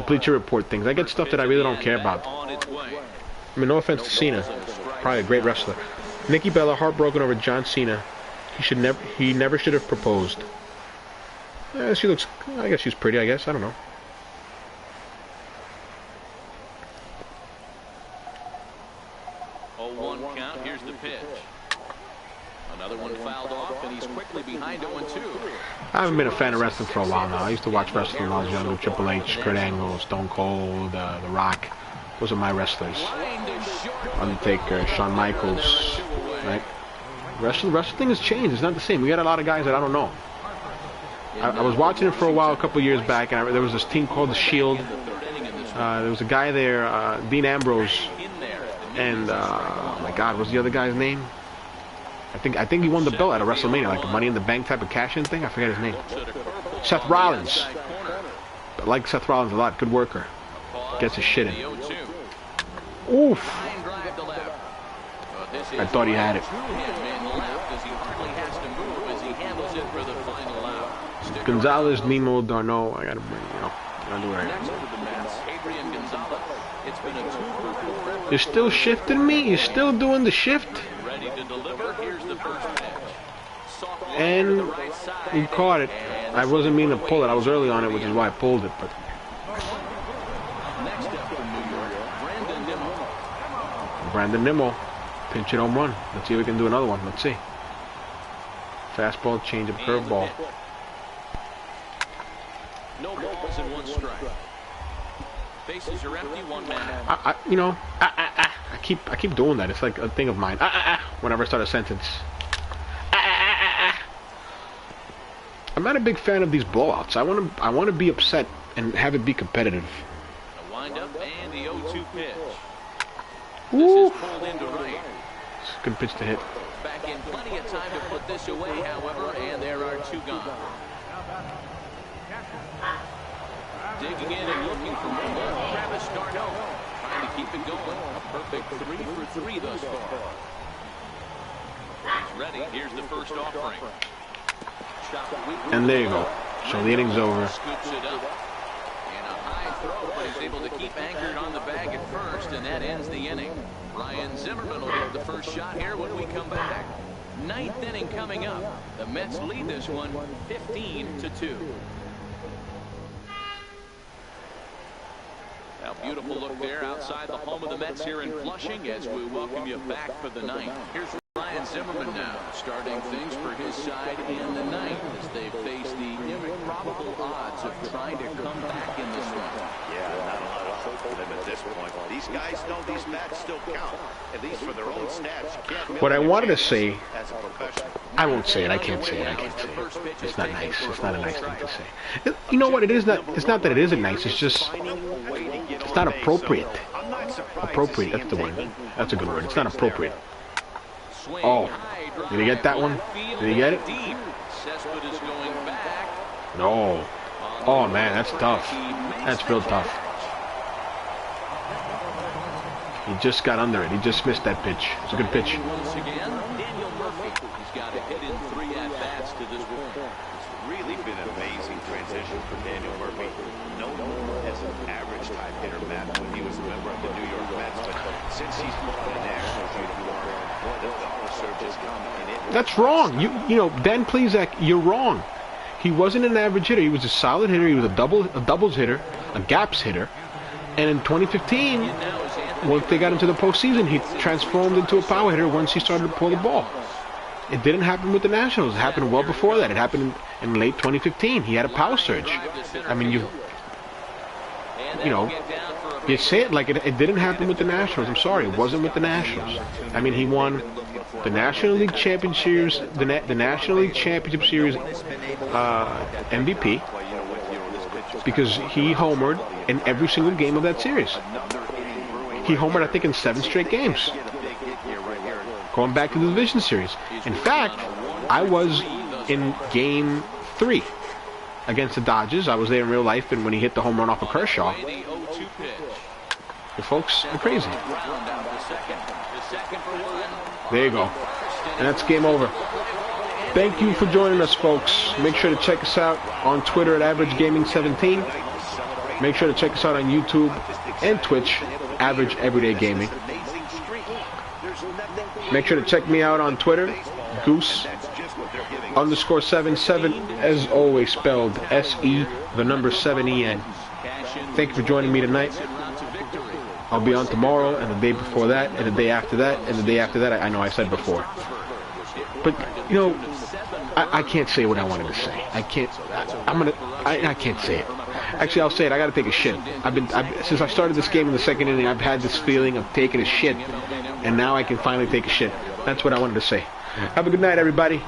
Bleacher Report things. I get stuff that I really don't care about. I mean, no offense to Cena, probably a great wrestler. Nikki Bella heartbroken over John Cena. He never should have proposed. She looks. I guess she's pretty. I guess I don't know. Count. Here's the pitch. Another one fouled off, and he's quickly behind 0-2. I haven't been a fan of wrestling for a while now. I used to watch wrestling when I was younger. Triple H, Kurt Angle, Stone Cold, The Rock. Those are my wrestlers. Undertaker, Shawn Michaels, right? Wrestling has changed. It's not the same. We got a lot of guys that I don't know. I was watching it for a while, a couple years back, and there was this team called The Shield. There was a guy there, Dean Ambrose. And oh my God, what's the other guy's name? I think he won the belt at a WrestleMania, like a Money in the Bank type of cash-in thing. I forget his name. Seth Rollins. I like Seth Rollins a lot. Good worker. Gets his shit in. Oof. I thought he had it. Gonzalez, Nemo, Darno. I gotta bring, gotta do it right. You're still shifting me? You're still doing the shift? And he caught it. I wasn't meaning to pull it. I was early on it, which is why I pulled it. But Brandon Nimmo, pinch it home run. Let's see if we can do another one. Let's see. Fastball, changeup, curveball. No balls and 1 strike. Bases are empty, 1 man. I keep doing that. It's like a thing of mine. Whenever I start a sentence. I'm not a big fan of these blowouts. I want to be upset and have it be competitive. The windup and the 0-2 pitch. Woo. This is pulled into right. It's a good pitch to hit. Back in plenty of time to put this away, however, and there are 2 gone. Digging in and looking for more. Travis Darno trying to keep it going. A perfect 3 for 3 thus far. He's ready. Here's the first offering. And there you go. So the inning's over. Scoops it up. And a high throw, but he's able to keep anchored on the bag at first, and that ends the inning. Ryan Zimmerman will get the first shot here when we come back. 9th inning coming up. The Mets lead this one 15-2. Now, beautiful look there outside the home of the Mets here in Flushing as we welcome you back for the 9th. Here's Ryan And Zimmerman now starting things for his side in the ninth as they face the improbable odds of trying to come back in this one. Yeah, not a lot of hope for them at this point. These guys know these bats still count, at least for their own stats. What I wanted to say, as a professional. I won't say it. I can't say it. I can't say it. It's not nice. It's not a nice thing to say. You know what? It is not. It's not that it isn't nice. It's just it's not appropriate. Appropriate. That's the word. That's a good word. It's not appropriate. Oh, did he get that one? Did he get it? No. Oh man, that's tough. That's real tough. He just got under it. He just missed that pitch. It's a good pitch. Once again, Daniel Murphy. He's got a hit in 3 at-bats to this point. It's really been an amazing transition for Daniel Murphy. Known as an average type hitter, Matt, when he was a member of the New York Mets, but since he's put on a national uniform, the power surge has come in it. That's wrong. You know, Dan Plesac, you're wrong. He wasn't an average hitter. He was a solid hitter. He was a doubles hitter, a gaps hitter. And in 2015, once they got into the postseason, he transformed into a power hitter once he started to pull the ball. It didn't happen with the Nationals. It happened well before that. It happened in late 2015. He had a power surge. I mean, you say it like it didn't happen with the Nationals. I'm sorry, it wasn't with the Nationals. I mean, he won the National League Championship Series, the National League Championship Series MVP because he homered in every single game of that series. He homered, I think, in 7 straight games, going back to the division series. In fact, I was in Game 3 against the Dodgers. I was there in real life, and when he hit the home run off of Kershaw, the folks are crazy. There you go. And that's game over. Thank you for joining us, folks. Make sure to check us out on Twitter at AverageGaming17. Make sure to check us out on YouTube and Twitch, Average Everyday Gaming. Make sure to check me out on Twitter, Goose_77, as always spelled SE7EN. Thank you for joining me tonight. I'll be on tomorrow and the day before that and the day after that and the day after that. I know I said before. But, you know, I can't say what I wanted to say. I can't say it. Actually, I'll say it. I got to take a shit. Since I started this game in the second inning, I've had this feeling of taking a shit. And now I can finally take a shit. That's what I wanted to say. Have a good night, everybody.